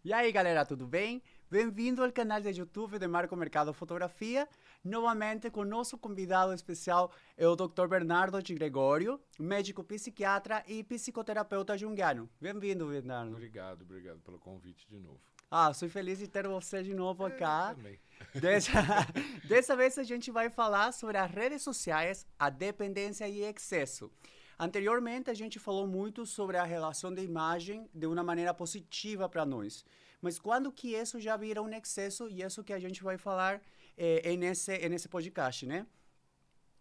E aí, galera, tudo bem? Bem-vindo ao canal de YouTube de Marco Mercado Fotografia. Novamente, com nosso convidado especial é o Dr. Bernardo de Gregório, médico psiquiatra e psicoterapeuta junguiano. Bem-vindo, Bernardo. Obrigado pelo convite de novo. Sou feliz de ter você de novo cá. Também. Dessa, dessa vez a gente vai falar sobre as redes sociais, a dependência e excesso. Anteriormente a gente falou muito sobre a relação de imagem de uma maneira positiva para nós. Mas quando que isso já vira um excesso e isso que a gente vai falar nesse podcast, né?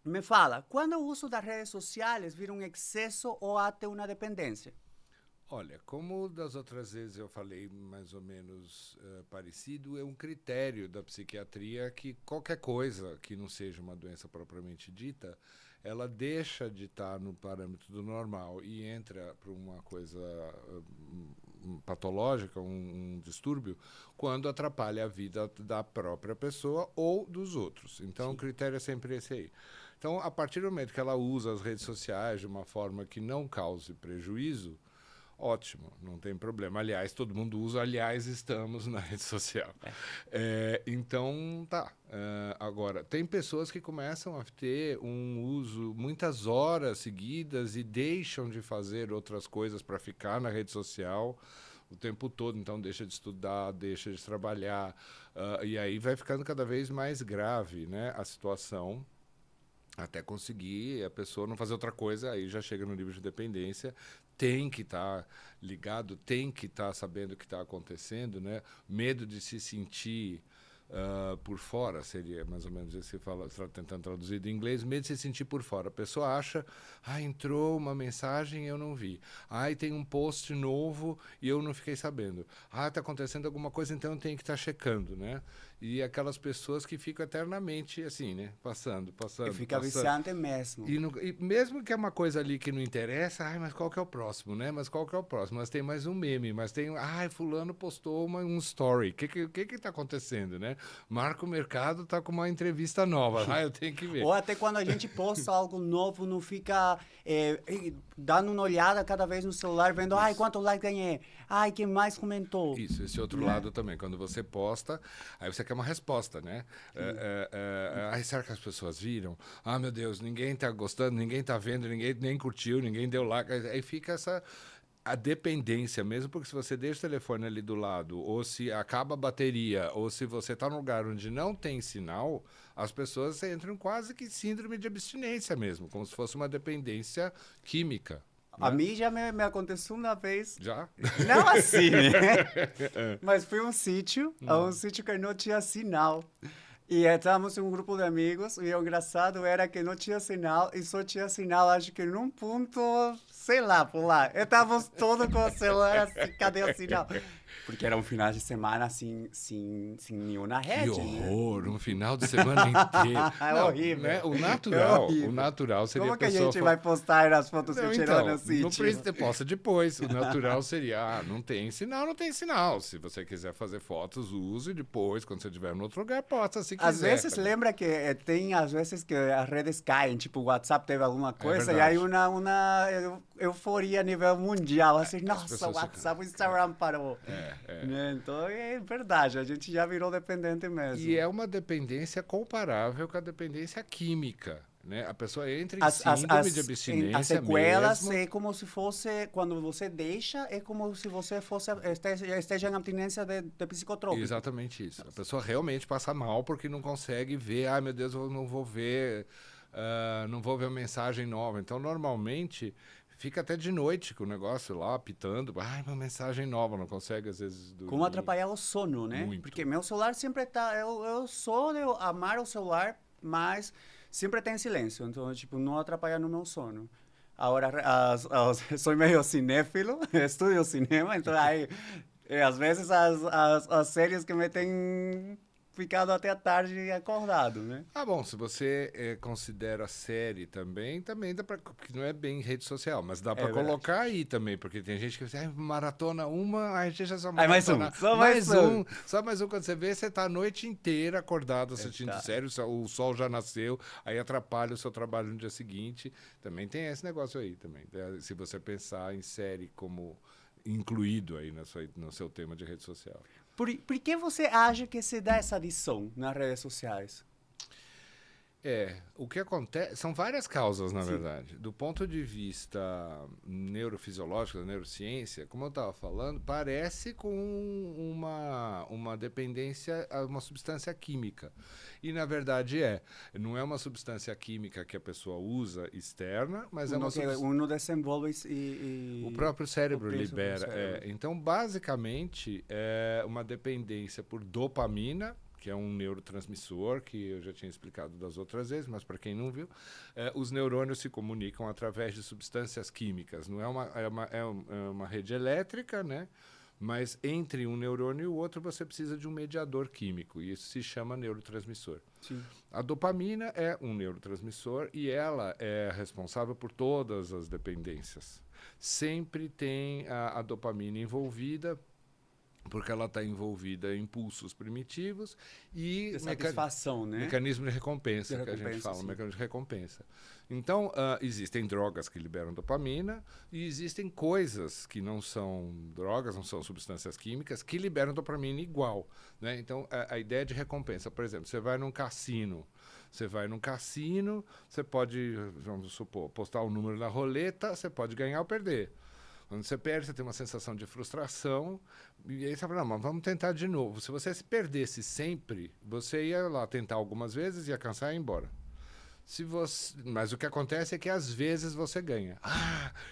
Me fala, quando o uso das redes sociais vira um excesso ou até uma dependência? Olha, como das outras vezes eu falei mais ou menos parecido, é um critério da psiquiatria que qualquer coisa que não seja uma doença propriamente dita, ela deixa de estar no parâmetro do normal e entra para uma coisa patológica, um distúrbio, quando atrapalha a vida da própria pessoa ou dos outros. Então, Sim. o critério é sempre esse aí. Então, a partir do momento que ela usa as redes sociais de uma forma que não cause prejuízo, ótimo, não tem problema. Aliás, todo mundo usa, aliás, estamos na rede social. Então, tá. Agora, tem pessoas que começam a ter um uso muitas horas seguidas e deixam de fazer outras coisas para ficar na rede social o tempo todo, então deixa de estudar, deixa de trabalhar, e aí vai ficando cada vez mais grave, né, a situação, até conseguir a pessoa não fazer outra coisa, aí já chega no nível de dependência, tem que estar ligado, tem que estar sabendo o que está acontecendo, né? Medo de se sentir por fora, seria mais ou menos isso que fala, tentando traduzir do inglês, medo de se sentir por fora. A pessoa acha, entrou uma mensagem e eu não vi. Tem um post novo e eu não fiquei sabendo. Está acontecendo alguma coisa, então eu tenho que estar checando, né? E aquelas pessoas que ficam eternamente assim, né? Passando. E fica viciante mesmo. E mesmo que é uma coisa ali que não interessa, mas qual que é o próximo, né? Mas qual que é o próximo? Mas tem mais um meme, mas tem, fulano postou um story. O que tá acontecendo, né? Marco Mercado tá com uma entrevista nova. Eu tenho que ver. Ou até quando a gente posta algo novo, não fica dando uma olhada cada vez no celular, vendo, quanto like ganhei, quem mais comentou. Isso, esse outro lado também. Quando você posta, aí você quer uma resposta, né? Será que as pessoas viram? Meu Deus, ninguém tá gostando, ninguém tá vendo, ninguém nem curtiu, ninguém deu like. Aí fica a dependência mesmo, porque se você deixa o telefone ali do lado, ou se acaba a bateria, ou se você está num lugar onde não tem sinal, as pessoas entram quase que em síndrome de abstinência mesmo, como se fosse uma dependência química. A mim já me aconteceu uma vez. Já? Não assim, né? Mas foi um sítio que não tinha sinal. E estávamos em um grupo de amigos, e o engraçado era que não tinha sinal, e só tinha sinal, acho que num ponto, sei lá, por lá. Estávamos todos com o celular assim, cadê o sinal? Porque era um final de semana sem nenhuma rede, Que né? horror, um final de semana inteiro. É horrível. Né? O natural seria Como a que a pessoa... gente vai postar as fotos que tirou no sítio? Não precisa, posta depois. O natural seria, não tem sinal, não tem sinal. Se você quiser fazer fotos, use depois, quando você estiver em outro lugar, posta se quiser. Às vezes, lembra que tem às vezes que as redes caem, tipo o WhatsApp teve alguma coisa, e aí uma euforia a nível mundial, assim, nossa, o WhatsApp, o Instagram parou. Né? Então, é verdade, a gente já virou dependente mesmo. E é uma dependência comparável com a dependência química. Né? A pessoa entra em síndrome de abstinência as sequelas mesmo. É como se fosse, quando você deixa, é como se você esteja em abstinência de psicotrópico. Exatamente isso. A pessoa realmente passa mal porque não consegue ver, meu Deus, eu não vou ver, não vou ver uma mensagem nova. Então, normalmente, fica até de noite com o negócio lá, apitando. Uma mensagem nova, não consegue às vezes dormir. Como atrapalhar o sono, né? Muito. Porque meu celular sempre tá... Eu sou de amar o celular, mas sempre tá em silêncio. Então, tipo, não atrapalha no meu sono. Agora, sou meio cinéfilo, estudo cinema, então aí, às vezes as séries que me têm ficado até a tarde acordado, né? Bom, se você considera série também dá pra, que não é bem rede social, mas dá pra colocar aí também, porque tem gente que diz, maratona uma, a gente já só maratona. Só mais um, quando você vê, você tá a noite inteira acordado assistindo série, o sol já nasceu, aí atrapalha o seu trabalho no dia seguinte, também tem esse negócio aí também, se você pensar em série como incluído aí no seu tema de rede social. Por que você acha que se dá essa adição nas redes sociais? O que acontece... São várias causas, na Sim. verdade. Do ponto de vista neurofisiológico, da neurociência, como eu estava falando, parece com uma dependência a uma substância química. E, na verdade, não é uma substância química que a pessoa usa externa, mas é uma substância... Uno desenvolve e O próprio cérebro o libera. cérebro. Então, basicamente, é uma dependência por dopamina, que é um neurotransmissor, que eu já tinha explicado das outras vezes, mas para quem não viu, os neurônios se comunicam através de substâncias químicas. Não é uma rede elétrica, né? Mas entre um neurônio e o outro você precisa de um mediador químico, e isso se chama neurotransmissor. Sim. A dopamina é um neurotransmissor e ela é responsável por todas as dependências. Sempre tem a dopamina envolvida, porque ela está envolvida em impulsos primitivos e satisfação, né? Mecanismo de recompensa, que a gente fala, sim. mecanismo de recompensa. Então, existem drogas que liberam dopamina e existem coisas que não são drogas, não são substâncias químicas, que liberam dopamina igual, né? Então, a ideia de recompensa, por exemplo, você vai num cassino, você pode, vamos supor, postar o número na roleta, você pode ganhar ou perder. Quando você perde, você tem uma sensação de frustração, e aí você fala, não, mas vamos tentar de novo. Se você se perdesse sempre, você ia lá tentar algumas vezes, ia cansar e ir embora. Mas o que acontece é que às vezes você ganha.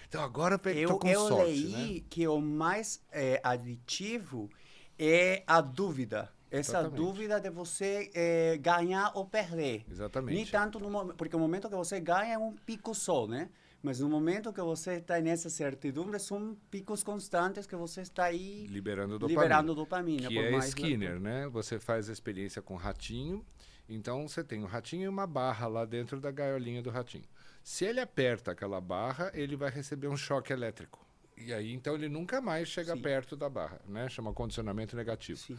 Então agora eu tô com sorte, leí, né? que o mais aditivo é a dúvida. Essa Exatamente. dúvida de você ganhar ou perder. Exatamente. Nem tanto porque o momento que você ganha é um pico só, né? Mas no momento que você está nessa certidumbre, são picos constantes que você está aí liberando dopamina. Que é Skinner, né? Você faz a experiência com o ratinho. Então, você tem um ratinho e uma barra lá dentro da gaiolinha do ratinho. Se ele aperta aquela barra, ele vai receber um choque elétrico. E aí, então, ele nunca mais chega perto da barra, né? Chama condicionamento negativo. Sim.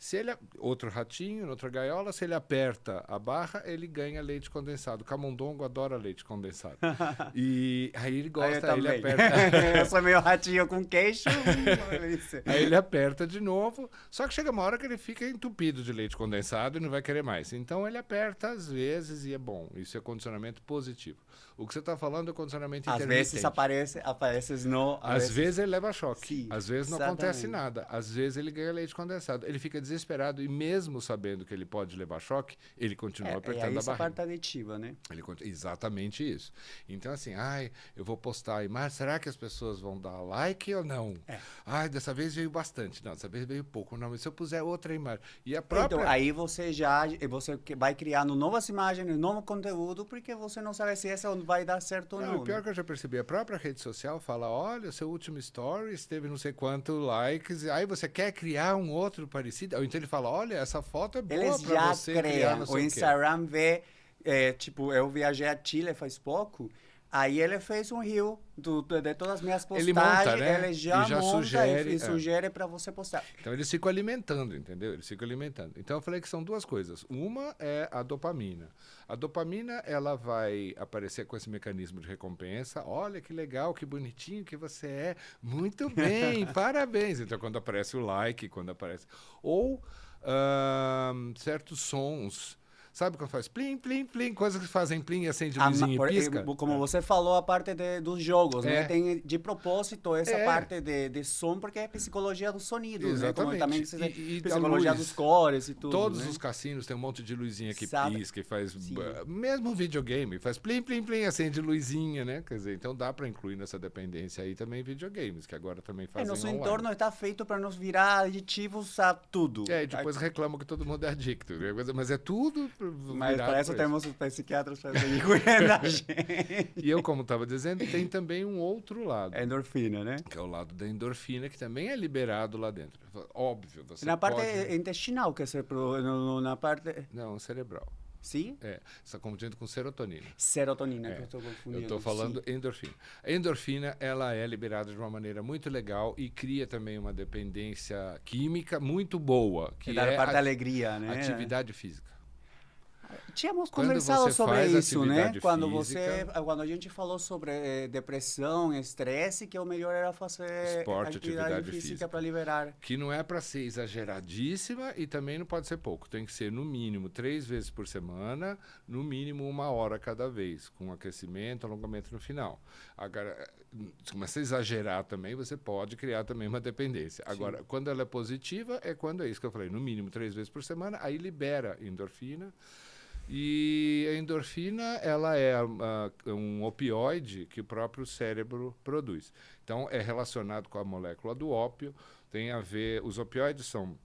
Se ele, outro ratinho, outra gaiola, se ele aperta a barra, ele ganha leite condensado. Camundongo adora leite condensado. E aí ele gosta, aí ele aperta. Eu sou meio ratinho com queixo. Aí ele aperta de novo, só que chega uma hora que ele fica entupido de leite condensado e não vai querer mais. Então ele aperta às vezes e é bom. Isso é condicionamento positivo. O que você está falando é condicionamento intermitente. Às vezes aparece não. Às vezes ele leva choque. Sim, às vezes não acontece nada. Às vezes ele ganha leite condensado. Ele fica desesperado e mesmo sabendo que ele pode levar choque, ele continua apertando a barriga. Essa parte aditiva, né? Exatamente isso. Então assim, eu vou postar a imagem, será que as pessoas vão dar like ou não? Dessa vez veio bastante. Não, dessa vez veio pouco. Não, mas se eu puser outra imagem. E a própria... Então, aí você vai criando novas imagens, novo conteúdo, porque você não sabe se essa vai dar certo ou não. O pior que eu já percebi, a própria rede social fala, olha, o seu último stories teve não sei quanto likes, aí você quer criar um outro parecido? Ou então ele fala, olha, essa foto é boa para você criar. O Instagram vê, eu viajei a Chile faz pouco, aí ele fez um reel de todas as minhas postagens, ele monta, né? Ele já monta e sugere para você postar. Então eles ficam alimentando, entendeu? Eles ficam alimentando. Então eu falei que são duas coisas. Uma é a dopamina. A dopamina, ela vai aparecer com esse mecanismo de recompensa. Olha que legal, que bonitinho que você é. Muito bem, parabéns. Então quando aparece o like, quando aparece... Ou certos sons... Sabe quando faz plim, plim, plim, coisas que fazem plim e acende luzinha e pisca? Como você falou, a parte dos jogos, né? Tem de propósito essa parte de som, porque é psicologia do sonido, exatamente. Né? Como também e psicologia dos cores e tudo, todos né? os cassinos tem um monte de luzinha que pisca e faz... Mesmo videogame, faz plim, plim, plim, acende luzinha, né? Quer dizer, então dá para incluir nessa dependência aí também videogames, que agora também fazem nosso online. entorno está feito para nos virar aditivos a tudo. E depois reclamam que todo mundo é adicto, mas é tudo... Mas para isso temos os psiquiatras para cuidar da gente. E eu, como estava dizendo, tem também um outro lado. A endorfina, né? Que é o lado da endorfina, que também é liberado lá dentro. Óbvio, você na parte intestinal, que você... Na parte... Não, cerebral. Sim? Você está confundindo com serotonina. Serotonina, que eu estou confundindo. Eu estou falando endorfina. A endorfina, ela é liberada de uma maneira muito legal e cria também uma dependência química muito boa. Que é a parte da alegria, né? Atividade física. Tínhamos Quando conversado você sobre faz isso, né? atividade física, Quando a gente falou sobre depressão, estresse, que o melhor era fazer esporte, atividade física física, para liberar. que não é para ser exageradíssima e também não pode ser pouco. Tem que ser no mínimo 3 vezes por semana, no mínimo 1 hora cada vez, com aquecimento, alongamento no final. Agora, se começa a exagerar também, você pode criar também uma dependência. Agora, quando ela é positiva, é quando é isso que eu falei, no mínimo 3 vezes por semana, aí libera endorfina. E a endorfina, ela é um opioide que o próprio cérebro produz. Então, é relacionado com a molécula do ópio, tem a ver... Os opioides são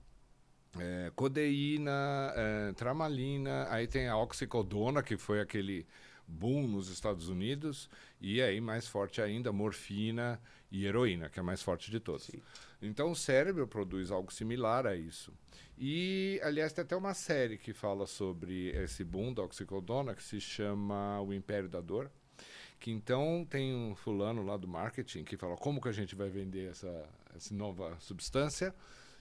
codeína, tramalina, aí tem a oxicodona, que foi aquele boom nos Estados Unidos, e aí, mais forte ainda, morfina e heroína, que é a mais forte de todas. Sim. Então, o cérebro produz algo similar a isso. E, aliás, tem até uma série que fala sobre esse boom da oxicodona, que se chama O Império da Dor, que então tem um fulano lá do marketing que fala como que a gente vai vender essa nova substância,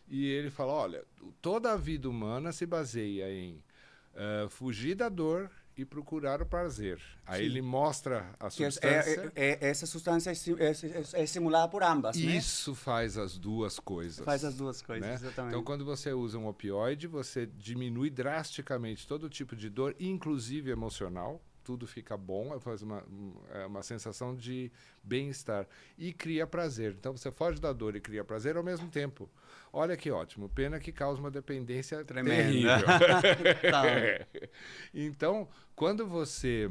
e ele fala, olha, toda a vida humana se baseia em fugir da dor e procurar o prazer. Aí Sim. ele mostra a substância. Essa substância é estimulada por ambas, né? Isso faz as duas coisas. Faz as duas coisas, né? exatamente. Então, quando você usa um opioide, você diminui drasticamente todo tipo de dor, inclusive emocional. Tudo fica bom, faz uma sensação de bem-estar. E cria prazer. Então, você foge da dor e cria prazer ao mesmo tempo. Olha que ótimo. Pena que causa uma dependência terrível. Então, quando você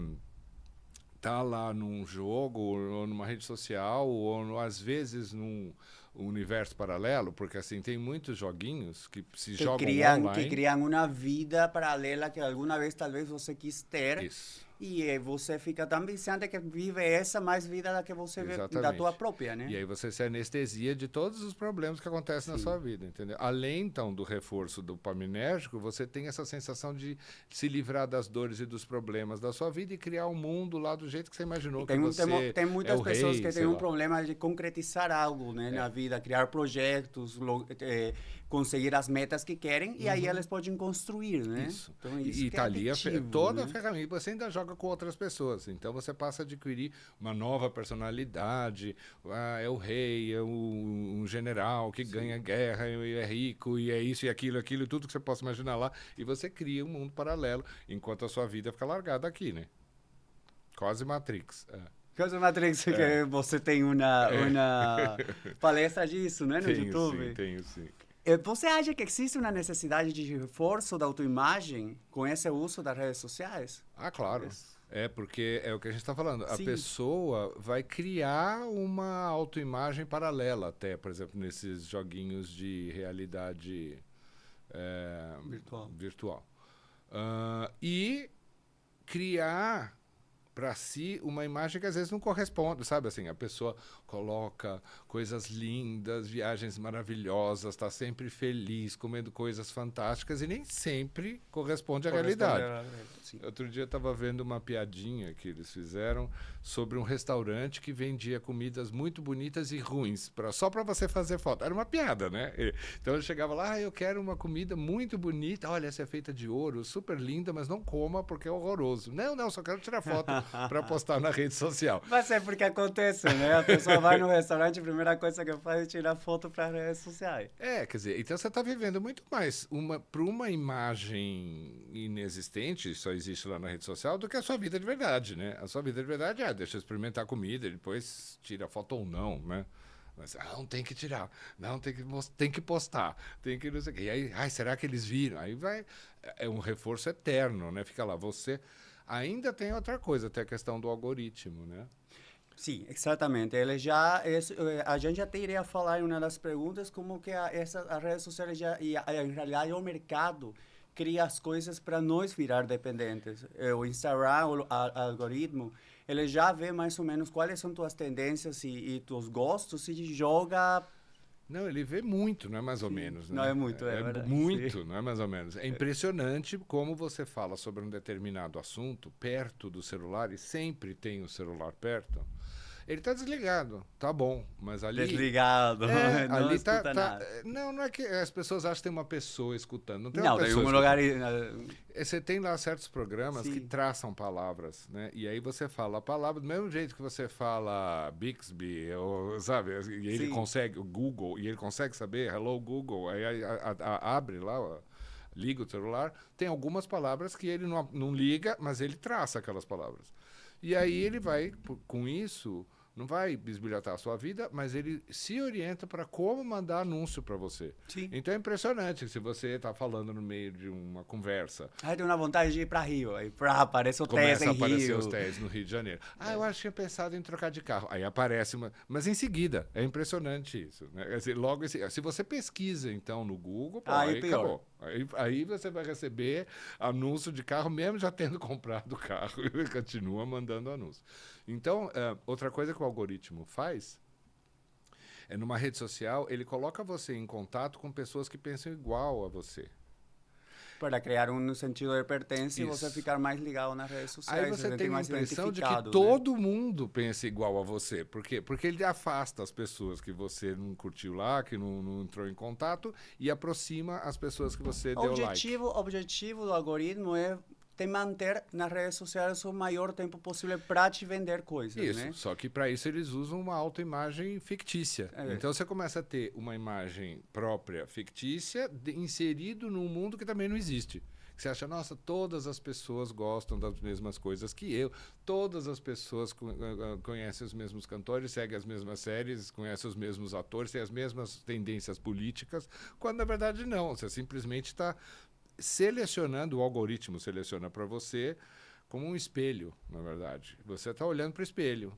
está lá num jogo, ou numa rede social, ou às vezes num universo paralelo, porque assim, tem muitos joguinhos que se jogam online. Que criam uma vida paralela que alguma vez talvez você quis ter. Isso. E você fica tão viciante que vive essa mais vida da que você vê da tua própria, né? E aí você se anestesia de todos os problemas que acontecem Sim. na sua vida, entendeu? Além, então, do reforço dopaminérgico, você tem essa sensação de se livrar das dores e dos problemas da sua vida e criar um mundo lá do jeito que você imaginou que você tem muitas pessoas rei, que têm um problema de concretizar algo, né, na vida, criar projetos, conseguir as metas que querem, e aí elas podem construir, né? Isso. Então, isso e tá ali toda né? a ferramenta, você ainda joga com outras pessoas, então você passa a adquirir uma nova personalidade, é o rei, é um general que Sim. ganha guerra, é rico, e é isso e aquilo, tudo que você possa imaginar lá, e você cria um mundo paralelo, enquanto a sua vida fica largada aqui, né? Quase Matrix. Quase Matrix, que você tem uma palestra disso, né, no YouTube? Sim, tenho sim. Você acha que existe uma necessidade de reforço da autoimagem com esse uso das redes sociais? Ah, claro. Porque é o que a gente está falando. Sim. A pessoa vai criar uma autoimagem paralela até, por exemplo, nesses joguinhos de realidade virtual. E criar para si uma imagem que às vezes não corresponde, sabe? Assim, a pessoa coloca coisas lindas, viagens maravilhosas, está sempre feliz, comendo coisas fantásticas e nem sempre corresponde à realidade. Outro dia eu estava vendo uma piadinha que eles fizeram sobre um restaurante que vendia comidas muito bonitas e ruins, só para você fazer foto. Era uma piada, né? Então eu chegava lá, eu quero uma comida muito bonita, olha, essa é feita de ouro, super linda, mas não coma porque é horroroso. Não, só quero tirar foto para postar na rede social. Mas é porque acontece, né? A pessoa vai no restaurante, a primeira coisa que faz é tirar foto para as redes sociais. Quer dizer, então você está vivendo muito mais para uma imagem inexistente, só existe lá na rede social, do que a sua vida de verdade, né? A sua vida de verdade deixa eu experimentar a comida, depois tira foto ou não, né? Mas, não tem que tirar, não tem que postar, tem que não sei o quê. E aí, será que eles viram? Aí vai, é um reforço eterno, né? Fica lá, você... Ainda tem outra coisa, tem a questão do algoritmo, né? Sim, exatamente. A gente já teria falar em uma das perguntas como que as redes sociais em realidade, o mercado cria as coisas para nós virar dependentes. O Instagram, o algoritmo, ele já vê mais ou menos quais são tuas tendências e teus gostos e joga... Não, ele vê muito, não é mais ou menos. Né? Não é muito, é verdade. Muito, sim. Não é mais ou menos. É impressionante como você fala sobre um determinado assunto perto do celular, e sempre tem o celular perto, Ele está desligado, tá bom, mas ali... Desligado, não ali escuta nada. Não é que as pessoas acham que tem uma pessoa escutando. Não tem Não, uma tem pessoa um escutando. lugar... Você tem lá certos programas que Sim. traçam palavras, né? E aí você fala a palavra do mesmo jeito que você fala Bixby, ou, sabe? E ele Sim. consegue, o Google, e ele consegue saber, hello Google, aí abre lá, ó, liga o celular. Tem algumas palavras que ele não liga, mas ele traça aquelas palavras. E aí ele vai, com isso, não vai bisbilhotar a sua vida, mas ele se orienta para como mandar anúncio para você. Sim. Então é impressionante se você está falando no meio de uma conversa. Aí tem uma vontade de ir para Rio, aí aparece o TES Começa em a aparecer Rio. os TES no Rio de Janeiro. Eu acho que tinha pensado em trocar de carro. Aí aparece uma... Mas em seguida, é impressionante isso. Né? Quer dizer, logo, se você pesquisa, então, no Google, pô, aí pior. acabou. Aí você vai receber anúncio de carro, mesmo já tendo comprado o carro. E continua mandando anúncio. Então, outra coisa que o algoritmo faz é, numa rede social, ele coloca você em contato com pessoas que pensam igual a você. Para criar um sentido de pertença e Isso. você ficar mais ligado nas redes sociais. Aí você tem a mais impressão de que identificado, né? todo mundo pensa igual a você. Por quê? Porque ele afasta as pessoas que você não curtiu lá, que não entrou em contato, e aproxima as pessoas que você deu like. O objetivo do algoritmo é te manter nas redes sociais o maior tempo possível para te vender coisas, Isso, né? só que para isso eles usam uma autoimagem fictícia. É. Então você começa a ter uma imagem própria fictícia inserido num mundo que também não existe. Você acha, nossa, todas as pessoas gostam das mesmas coisas que eu, todas as pessoas conhecem os mesmos cantores, seguem as mesmas séries, conhecem os mesmos atores, têm as mesmas tendências políticas, quando na verdade não. Você simplesmente está selecionando, o algoritmo seleciona para você como um espelho, na verdade. Você está olhando para o espelho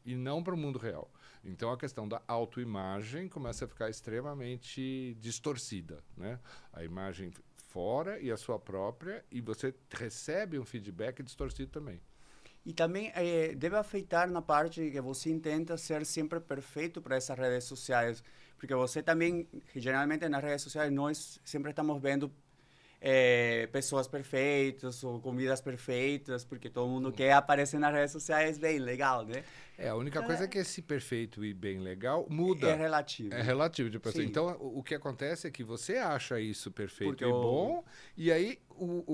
e não para o mundo real. Então a questão da autoimagem começa a ficar extremamente distorcida, né? A imagem fora e a sua própria, e você recebe um feedback distorcido também. E também deve afetar na parte que você tenta ser sempre perfeito para essas redes sociais, porque você também, geralmente nas redes sociais, nós sempre estamos vendo pessoas perfeitas ou comidas perfeitas, porque todo mundo quer aparecer nas redes sociais bem legal, né? A única coisa é que esse perfeito e bem legal muda. É relativo. É relativo de pessoa. Sim. Então, o que acontece é que você acha isso perfeito Porque e bom, e aí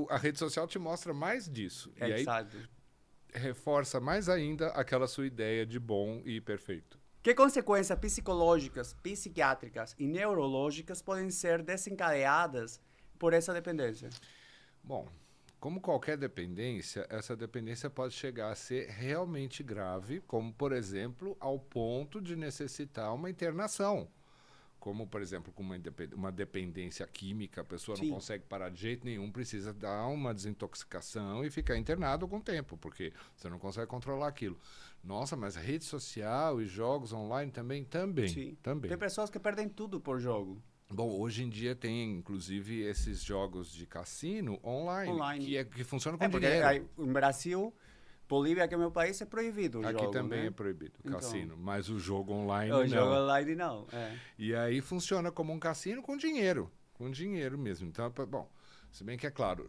a rede social te mostra mais disso. E aí Exato. reforça mais ainda aquela sua ideia de bom e perfeito. Que consequências psicológicas, psiquiátricas e neurológicas podem ser desencadeadas por essa dependência? Bom, como qualquer dependência, essa dependência pode chegar a ser realmente grave, como, por exemplo, ao ponto de necessitar uma internação. Como, por exemplo, com uma dependência química, a pessoa Sim. não consegue parar de jeito nenhum, precisa dar uma desintoxicação e ficar internado com o tempo, porque você não consegue controlar aquilo. Nossa, mas rede social e jogos online também? Sim. Também. Tem pessoas que perdem tudo por jogo. Bom, hoje em dia tem, inclusive, esses jogos de cassino online. Que funcionam com Porque dinheiro. aí, no Brasil, Bolívia, que é meu país, é proibido o Aqui jogo, também né? é proibido, Então, cassino. Mas o jogo online o não. jogo online não. E aí funciona como um cassino com dinheiro. Com dinheiro mesmo. Então, bom, se bem que é claro,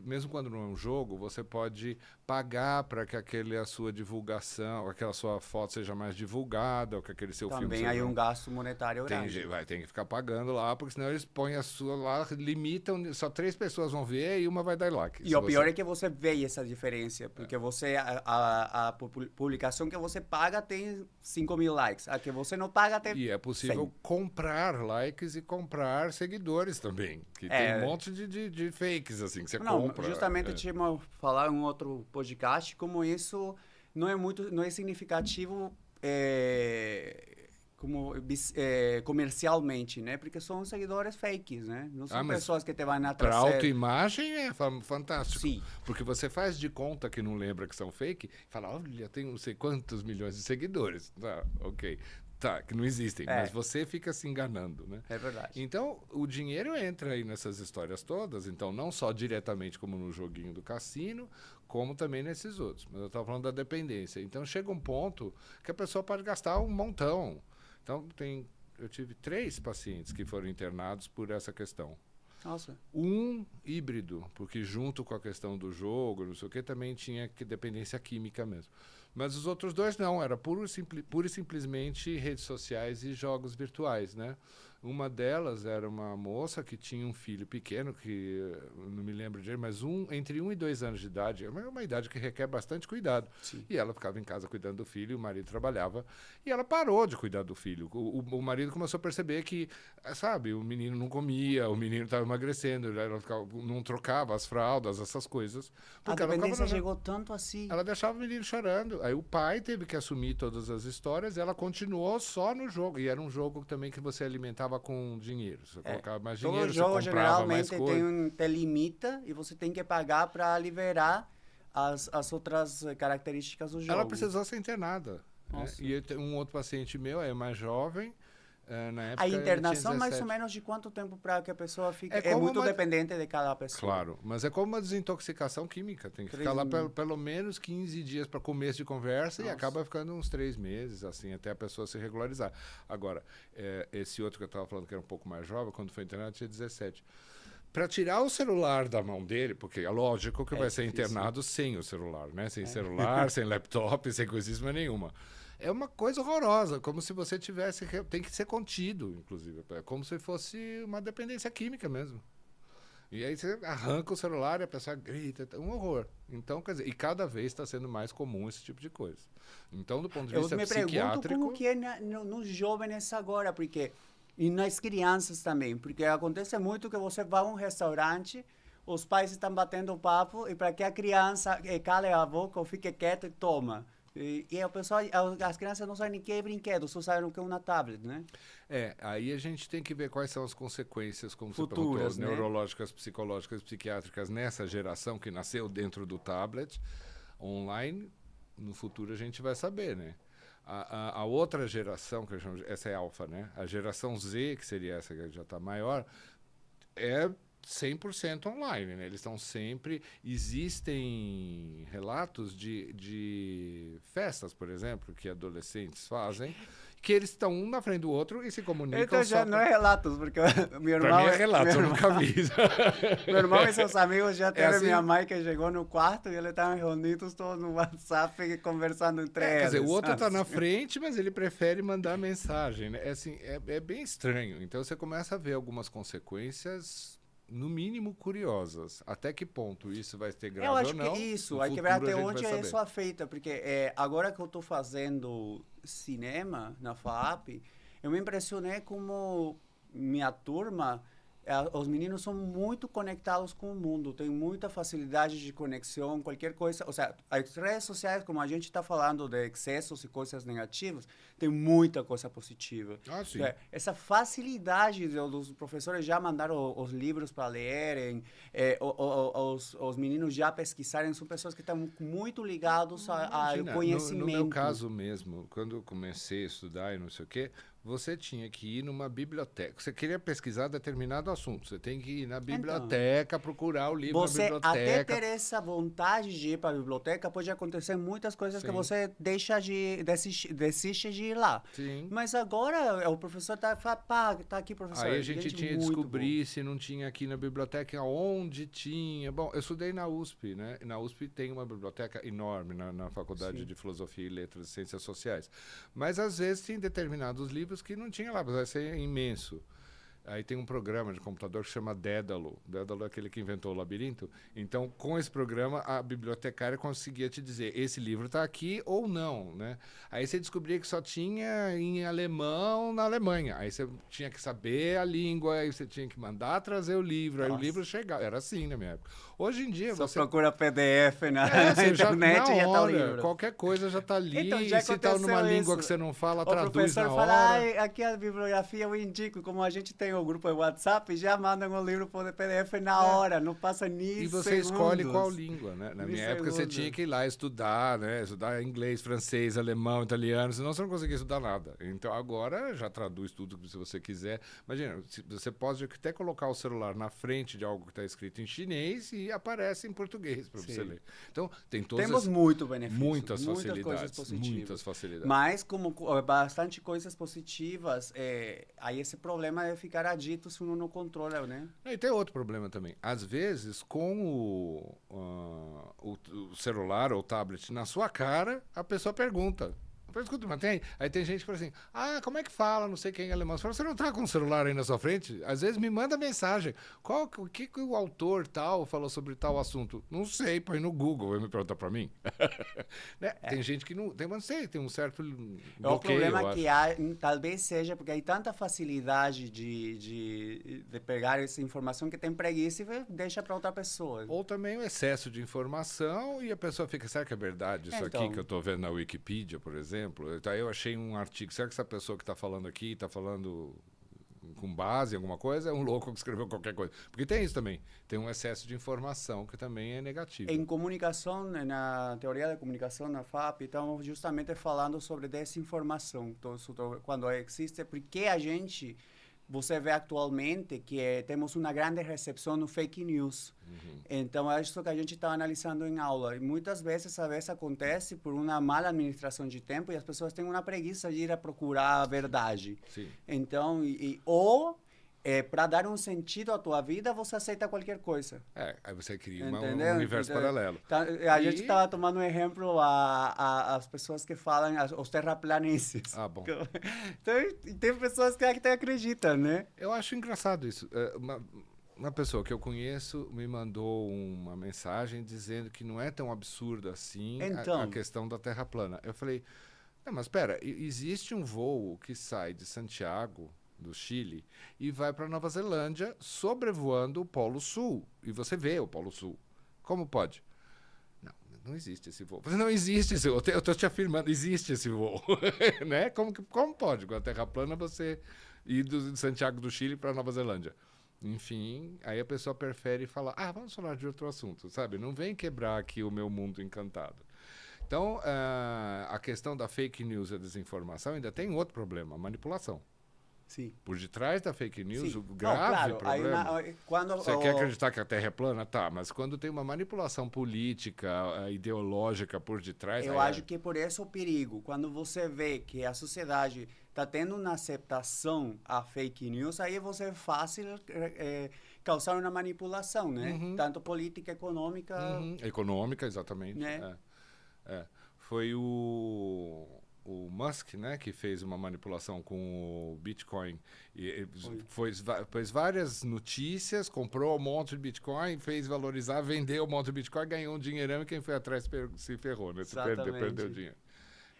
mesmo quando não é um jogo, você pode pagar para que a sua divulgação, aquela sua foto seja mais divulgada, ou que aquele seu filme seja... Também aí um gasto monetário grande. Tem que ficar pagando lá, porque senão eles põem a sua lá, limitam, só 3 pessoas vão ver e uma vai dar like. E o pior é que você vê essa diferença, porque você a publicação que você paga tem 5.000 likes, a que você não paga tem E é possível 100. comprar likes e comprar seguidores também, que tem um monte de fakes, assim, que você compra. Justamente tinha falar em um outro podcast como isso não é significativo comercialmente, né? Porque são seguidores fakes, né? Não são pessoas que te vão atrás. Para autoimagem é fantástico. Sim. Porque você faz de conta que não lembra que são fake, e fala, olha, tem não sei quantos milhões de seguidores. Tá, ok. Tá, que não existem, mas você fica se enganando, né? É verdade. Então, o dinheiro entra aí nessas histórias todas, então não só diretamente como no joguinho do cassino, como também nesses outros. Mas eu estava falando da dependência. Então, chega um ponto que a pessoa pode gastar um montão. Então, eu tive 3 pacientes que foram internados por essa questão. Nossa. Um híbrido, porque junto com a questão do jogo, não sei o que, também tinha dependência química mesmo. Mas os outros dois não, era pura e simplesmente redes sociais e jogos virtuais, né? Uma delas era uma moça que tinha um filho pequeno, que não me lembro direito, mas entre 1 e 2 anos de idade. É uma idade que requer bastante cuidado. Sim. E ela ficava em casa cuidando do filho, e o marido trabalhava. E ela parou de cuidar do filho. O marido começou a perceber que, sabe, o menino não comia, o menino estava emagrecendo, ela não trocava as fraldas, essas coisas. A dependência chegou tanto assim. Ela deixava o menino chorando. Aí o pai teve que assumir todas as histórias e ela continuou só no jogo. E era um jogo também que você alimentava com dinheiro. Você colocava mais dinheiro, todo jogo você comprava mais geralmente coisa. te limita e você tem que pagar para liberar as outras características do jogo. Ela precisou ser internada. Né? Nossa. E um outro paciente meu, é mais jovem, na época A internação, ele tinha mais 17. ou menos, de quanto tempo para que a pessoa fique... É É como muito uma- dependente de cada pessoa. Claro, mas é como uma desintoxicação química. Tem que ficar lá pelo menos 15 dias para começo de conversa. Nossa. E acaba ficando uns 3 meses, assim, até a pessoa se regularizar. Agora, esse outro que eu estava falando, que era um pouco mais jovem, quando foi internado, tinha 17. Para tirar o celular da mão dele, porque é lógico que vai ser difícil. internado sem o celular, né? Sem celular, sem laptop, sem coisíssima nenhuma. É uma coisa horrorosa, como se você tivesse... Tem que ser contido, inclusive. É como se fosse uma dependência química mesmo. E aí você arranca o celular e a pessoa grita, um horror. Então, quer dizer, e cada vez está sendo mais comum esse tipo de coisa. Então, do ponto de Eu vista me pergunto psiquiátrico... como que é nos jovens agora, porque... E nas crianças também, porque acontece muito que você vai a um restaurante, os pais estão batendo papo, e para que a criança cale a boca ou fique quieta e toma. E o pessoal, as crianças não sabem nem que é brinquedo, só sabem o que é uma tablet, né? Aí a gente tem que ver quais são as consequências, como Futuras, você perguntou, né? neurológicas, psicológicas, psiquiátricas nessa geração que nasceu dentro do tablet, online. No futuro a gente vai saber, né? A outra geração, que eu chamo essa é alfa, né? A geração Z, que seria essa que já está maior, é 100% online, né? Eles estão sempre... Existem relatos de festas, por exemplo, que adolescentes fazem, que eles estão um na frente do outro e se comunicam Então já não é relatos, porque meu irmão... Pra mim é relato, eu nunca vi. Meu irmão e seus amigos já teve assim? minha mãe que chegou no quarto e eles estavam reunidos todos no WhatsApp conversando entre eles. Quer dizer, o outro está sabe? na frente, mas ele prefere mandar mensagem, né? É bem estranho. Então você começa a ver algumas consequências, no mínimo, curiosas. Até que ponto isso vai ter grave Eu acho ou não? que isso, no hay que futuro ver até a gente onde vai saber. isso afeta, porque agora que eu estou fazendo cinema na FAAP, eu me impressionei como minha turma, os meninos são muito conectados com o mundo, tem muita facilidade de conexão, qualquer coisa. Ou seja, as redes sociais, como a gente está falando de excessos e coisas negativas, tem muita coisa positiva. Ah, sim. Essa facilidade dos professores já mandaram os livros para lerem, os meninos já pesquisarem, são pessoas que estão muito ligados ao Imagina, conhecimento. No meu caso mesmo, quando eu comecei a estudar e não sei o quê, você tinha que ir numa biblioteca. Você queria pesquisar determinado assunto, você tem que ir na biblioteca, procurar o livro Você na até biblioteca. ter essa vontade de ir para a biblioteca, pode acontecer muitas coisas que Sim. você desiste de ir lá. Sim. Mas agora o professor fala, pá, tá aqui, professor. Aí a gente tinha que muito descobrir se não tinha aqui na biblioteca, onde tinha. Bom, eu estudei na USP, né? E na USP tem uma biblioteca enorme na Faculdade Sim. de Filosofia e Letras e Ciências Sociais. Mas às vezes tem determinados livros que não tinha lá, mas vai ser imenso. Aí tem um programa de computador que chama Dédalo. Dédalo é aquele que inventou o labirinto. Então, com esse programa, a bibliotecária conseguia te dizer, esse livro está aqui ou não, né? Aí você descobria que só tinha em alemão na Alemanha. Aí você tinha que saber a língua, aí você tinha que mandar trazer o livro, aí o Nossa. livro chegava. Era assim na minha época. Hoje em dia, Só você... procura PDF na você internet e já tá o hora, livro. qualquer coisa já está ali. Então, já e se está numa aconteceu língua isso. que você não fala, O traduz professor na fala, hora. aqui a bibliografia eu indico, como a gente tem o grupo de WhatsApp, já mandam o livro por PDF na hora, não passa nem E você escolhe qual segundos. língua, né? Na Nem minha época você segundos. tinha que ir lá estudar, né? Estudar inglês, francês, alemão, italiano, senão você não conseguia estudar nada. Então agora já traduz tudo se você quiser. Imagina, você pode até colocar o celular na frente de algo que está escrito em chinês e aparece em português para você ler. Então tem todas Temos muito benefício, muitas coisas facilidades, positivas. muitas facilidades. Mas como bastante coisas positivas, aí esse problema de ficar dito se uno não controla, né? E tem outro problema também. Às vezes, com o celular ou o tablet na sua cara, a pessoa pergunta. Escuta, mas aí tem gente que fala assim, como é que fala, não sei quem é alemão. Você fala, você não tá com o celular aí na sua frente? Às vezes me manda mensagem. O que o autor tal falou sobre tal assunto? Não sei, põe no Google, vai me perguntar pra mim. Né? Tem gente que não sei, tem um certo bloqueio, o problema que há, talvez seja porque há tanta facilidade de pegar essa informação que tem preguiça e deixa para outra pessoa. Ou também o excesso de informação e a pessoa fica, será que é verdade isso aqui que eu tô vendo na Wikipedia, por exemplo? Então, eu achei um artigo, será que essa pessoa que está falando aqui está falando com base em alguma coisa? É um louco que escreveu qualquer coisa. Porque tem isso também, tem um excesso de informação que também é negativo. Em comunicação, na teoria da comunicação, na FAP, estamos justamente falando sobre desinformação. Então, quando existe, porque você vê atualmente que temos uma grande recepção no fake news. Então, é isso que a gente está analisando em aula. E muitas vezes, acontece por uma mala administração de tempo e as pessoas têm uma preguiça de ir a procurar a verdade. Sim. Então, ou para dar um sentido à tua vida, você aceita qualquer coisa. Aí você cria um universo paralelo. A gente estava tomando um exemplo as pessoas que falam, os terraplanistas. Bom. Então, tem pessoas que acreditam, né? Eu acho engraçado isso. Uma pessoa que eu conheço me mandou uma mensagem dizendo que não é tão absurdo assim a questão da Terra plana. Eu falei, não, mas espera, existe um voo que sai de Santiago, do Chile, e vai para Nova Zelândia sobrevoando o Polo Sul. E você vê o Polo Sul. Como pode? Não existe esse voo. Não existe esse voo. Eu estou te afirmando, existe esse voo. Né? Como pode, com a Terra plana, você ir de Santiago do Chile para Nova Zelândia? Enfim, aí a pessoa prefere falar, vamos falar de outro assunto, sabe? Não vem quebrar aqui o meu mundo encantado. Então, a questão da fake news e a desinformação ainda tem outro problema, a manipulação. Sim. Por detrás da fake news, Sim. o grave problema... Quando você quer acreditar que a Terra é plana? Tá, mas quando tem uma manipulação política, ideológica por detrás... Eu acho que por isso o perigo. Quando você vê que a sociedade está tendo uma aceitação a fake news, aí você é fácil causar uma manipulação, né? Tanto política, econômica... Econômica, exatamente. Né? Foi o Musk, né, que fez uma manipulação com o Bitcoin. E fez várias notícias, comprou um monte de Bitcoin, fez valorizar, vendeu um monte de Bitcoin, ganhou um dinheirão e quem foi atrás se ferrou, né? Perdeu dinheiro.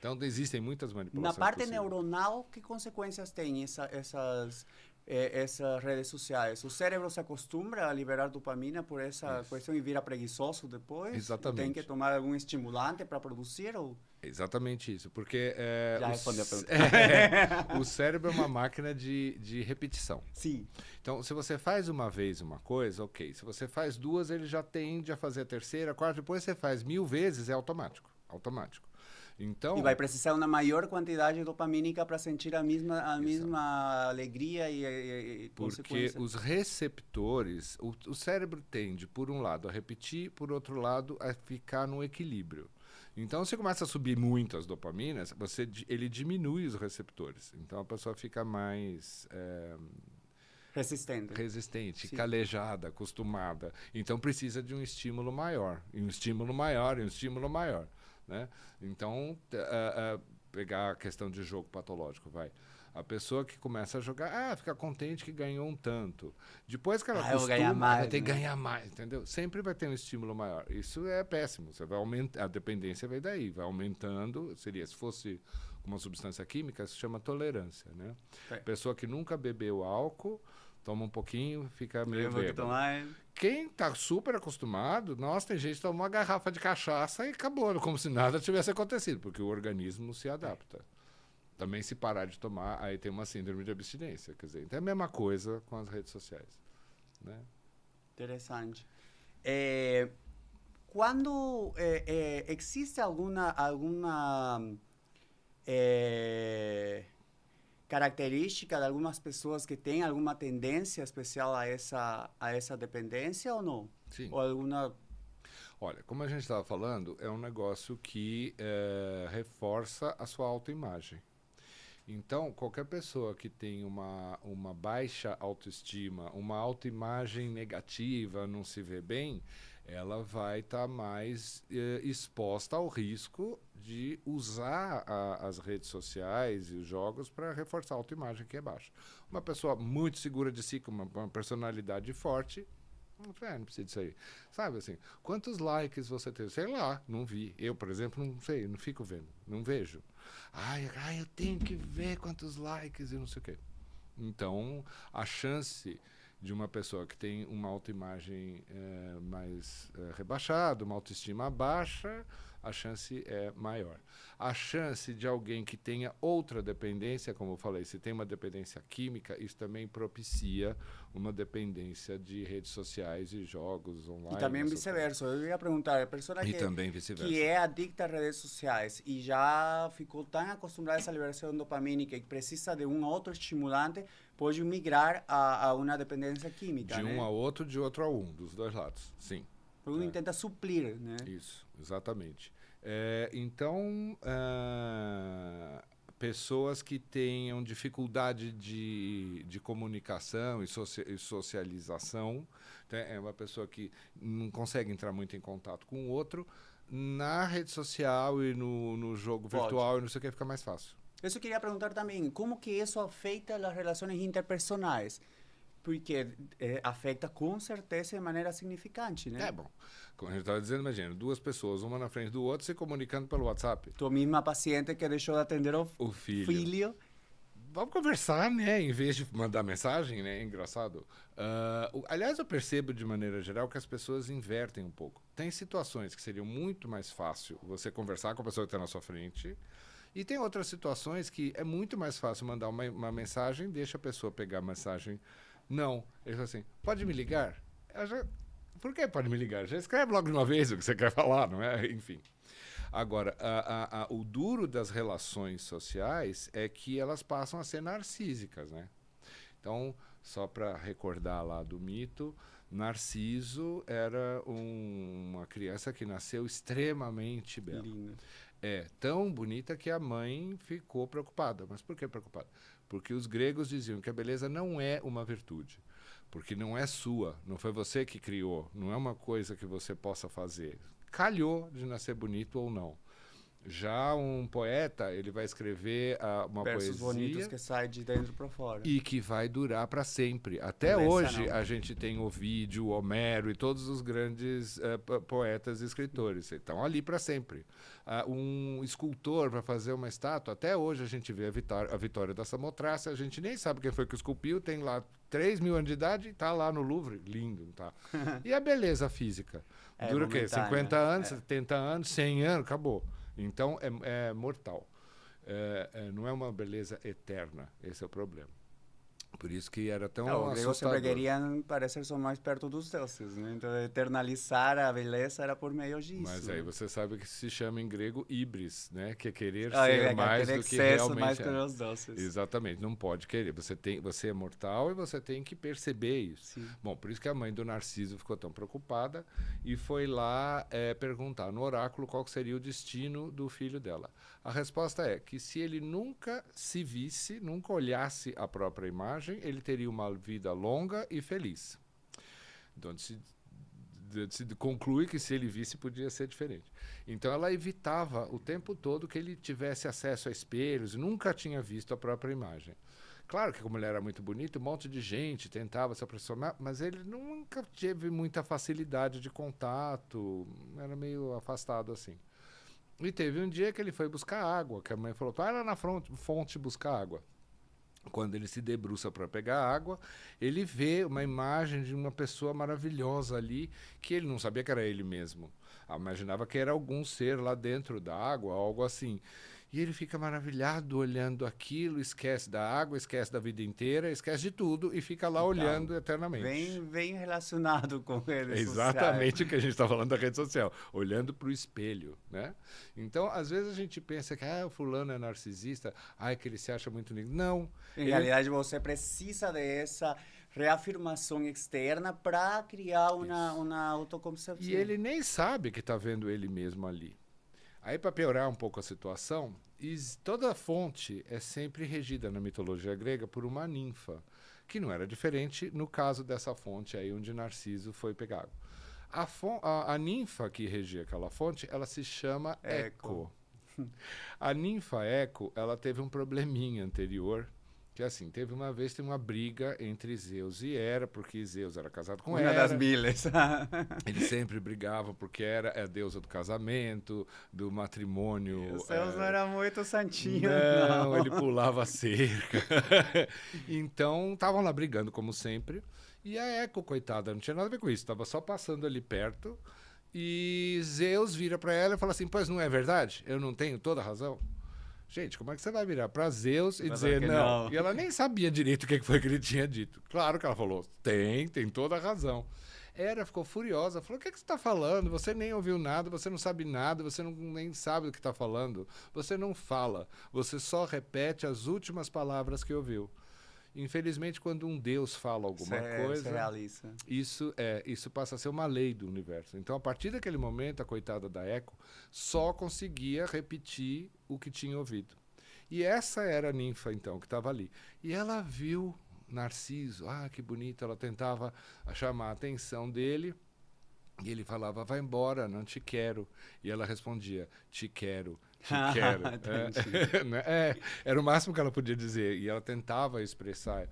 Então, existem muitas manipulações. Na parte possíveis. Neuronal, que consequências tem essas redes sociais? O cérebro se acostuma a liberar dopamina por essa questão e vira preguiçoso depois? Exatamente. Tem que tomar algum estimulante para produzir? Ou... Exatamente isso, porque já respondeu a pergunta. O cérebro é uma máquina de repetição. Sim. Então, se você faz uma vez uma coisa, ok. Se você faz duas, ele já tende a fazer a terceira, a quarta. Depois você faz 1000 vezes, é automático. Então, e vai precisar uma maior quantidade dopamínica para sentir a mesma alegria e porque os receptores, o cérebro tende, por um lado, a repetir, por outro lado, a ficar no equilíbrio. Então, você começa a subir muitas dopaminas, ele diminui os receptores. Então, a pessoa fica mais... resistente, Sim. calejada, acostumada. Então, precisa de um estímulo maior. E um estímulo maior, e um estímulo maior. Né? Então, pegar a questão de jogo patológico, a pessoa que começa a jogar, fica contente que ganhou um tanto. Depois que ela acostuma, vai ter que ganhar mais, entendeu? Sempre vai ter um estímulo maior. Isso é péssimo. Você vai aumentar, a dependência vai daí, vai aumentando. Se fosse uma substância química, se chama tolerância, né? Pessoa que nunca bebeu álcool, toma um pouquinho, fica meio bêbado. Quem está super acostumado, tem gente que toma uma garrafa de cachaça e acabou, como se nada tivesse acontecido, porque o organismo se adapta. Também, se parar de tomar, aí tem uma síndrome de abstinência. Quer dizer, então é a mesma coisa com as redes sociais. Né? Interessante. Quando existe alguma característica de algumas pessoas que têm alguma tendência especial a essa dependência ou não? Sim. Ou alguma... Olha, como a gente estava falando, é um negócio que reforça a sua autoimagem. Então, qualquer pessoa que tem uma baixa autoestima, uma autoimagem negativa, não se vê bem, ela vai estar mais exposta ao risco de usar as redes sociais e os jogos para reforçar a autoimagem que é baixa. Uma pessoa muito segura de si, com uma personalidade forte, não precisa disso aí. Sabe assim, quantos likes você teve? Sei lá, não vi. Eu, por exemplo, não sei, não fico vendo, não vejo. Ai, eu tenho que ver quantos likes e não sei o quê. Então, a chance de uma pessoa que tem uma autoimagem mais rebaixada, uma autoestima baixa, a chance é maior. A chance de alguém que tenha outra dependência, como eu falei, se tem uma dependência química, isso também propicia uma dependência de redes sociais e jogos online. E também vice-versa. Eu ia perguntar, a pessoa que é adicta às redes sociais e já ficou tão acostumada a essa liberação dopamínica que precisa de um autoestimulante, pode migrar a uma dependência química, de né? um a outro, de outro a um, dos dois lados, sim. Um tenta suplir, né? Isso, exatamente. Então, pessoas que tenham dificuldade de comunicação e socialização, é uma pessoa que não consegue entrar muito em contato com o outro, na rede social e no jogo virtual e não sei o que, fica mais fácil. Isso eu queria perguntar também, como que isso afeta as relações interpersonais? Porque afeta com certeza de maneira significante, né? Bom, como a gente estava dizendo, imagina, duas pessoas, uma na frente do outro, se comunicando pelo WhatsApp. Tu mesma paciente que deixou de atender o filho. Vamos conversar, né? Em vez de mandar mensagem, né? É engraçado. Aliás, eu percebo de maneira geral que as pessoas invertem um pouco. Tem situações que seriam muito mais fácil você conversar com a pessoa que está na sua frente. E tem outras situações que é muito mais fácil mandar uma mensagem, deixa a pessoa pegar a mensagem. Não. Ele fala assim, pode me ligar? Por que pode me ligar? Já escreve logo de uma vez o que você quer falar, não é? Enfim. Agora, o duro das relações sociais é que elas passam a ser narcísicas, né? Então, só para recordar lá do mito, Narciso era uma criança que nasceu extremamente bela. Linda. Tão bonita que a mãe ficou preocupada. Mas por que preocupada? Porque os gregos diziam que a beleza não é uma virtude. Porque não é sua, não foi você que criou, não é uma coisa que você possa fazer. Calhou de nascer bonito ou não. Já um poeta, ele vai escrever uma Versos poesia bonitos que saem de dentro para fora. e que vai durar para sempre. Até hoje a gente tem Ovídio, Homero e todos os grandes poetas e escritores. Estão ali para sempre. Um escultor vai fazer uma estátua, até hoje a gente vê a Vitória da Samotrácia, a gente nem sabe quem foi que esculpiu, tem lá 3.000 anos de idade, está lá no Louvre, lindo, tá? E a beleza física? Dura o quê? 50 anos, 70 anos, 100 anos, acabou. Então, é mortal. Não é uma beleza eterna. Esse é o problema. Por isso que era tão Os gregos sempre queriam parecer só mais perto dos deuses, né? Então, eternalizar a beleza era por meio disso. Mas aí você sabe que se chama em grego híbris, né? Que é querer ser mais do que realmente mais que os deuses. Exatamente, não pode querer. Você é mortal e você tem que perceber isso. Sim. Bom, por isso que a mãe do Narciso ficou tão preocupada e foi lá perguntar no oráculo qual seria o destino do filho dela. A resposta é que se ele nunca se visse, nunca olhasse a própria imagem, ele teria uma vida longa e feliz. Então, se conclui que se ele visse, podia ser diferente. Então, ela evitava o tempo todo que ele tivesse acesso a espelhos, nunca tinha visto a própria imagem. Claro que como ele era muito bonito, um monte de gente tentava se aproximar, mas ele nunca teve muita facilidade de contato, era meio afastado assim. E teve um dia que ele foi buscar água, que a mãe falou, vai lá na fonte buscar água. Quando ele se debruça para pegar água, ele vê uma imagem de uma pessoa maravilhosa ali, que ele não sabia que era ele mesmo. Imaginava que era algum ser lá dentro da água, algo assim. E ele fica maravilhado olhando aquilo, esquece da água, esquece da vida inteira, esquece de tudo e fica lá olhando eternamente. Bem relacionado com ele. Exatamente o que a gente está falando da rede social, olhando para o espelho, né? Então, às vezes a gente pensa que o fulano é narcisista, que ele se acha muito lindo. Não. Em realidade, você precisa dessa reafirmação externa para criar uma autoconcepção. E ele nem sabe que está vendo ele mesmo ali. Aí, para piorar um pouco a situação, toda fonte é sempre regida na mitologia grega por uma ninfa, que não era diferente no caso dessa fonte aí onde Narciso foi pegado. A ninfa que regia aquela fonte, ela se chama Eco. A ninfa Eco, ela teve um probleminha anterior, que assim, teve uma briga entre Zeus e Hera, porque Zeus era casado com Hera. Uma das miles. Eles sempre brigavam porque Hera é a deusa do casamento, do matrimônio. Zeus não era muito santinho. Não, ele pulava a cerca. Então, estavam lá brigando, como sempre. E a Eco, coitada, não tinha nada a ver com isso. Estava só passando ali perto. E Zeus vira para ela e fala assim, pois não é verdade? Eu não tenho toda a razão? Gente, como é que você vai virar para Zeus e dizer não? E ela nem sabia direito o que foi que ele tinha dito. Claro que ela falou, tem toda a razão. Hera ficou furiosa, falou, o que você está falando? Você nem ouviu nada, você não sabe nada, você nem sabe do que está falando. Você não fala, você só repete as últimas palavras que ouviu. Infelizmente, quando um Deus fala alguma coisa, isso passa a ser uma lei do universo. Então, a partir daquele momento, a coitada da Eco só conseguia repetir o que tinha ouvido. E essa era a ninfa, então, que estava ali. E ela viu Narciso, que bonito, ela tentava chamar a atenção dele, e ele falava, vai embora, não te quero. E ela respondia, te quero. Te quero. Era o máximo que ela podia dizer. E ela tentava expressar.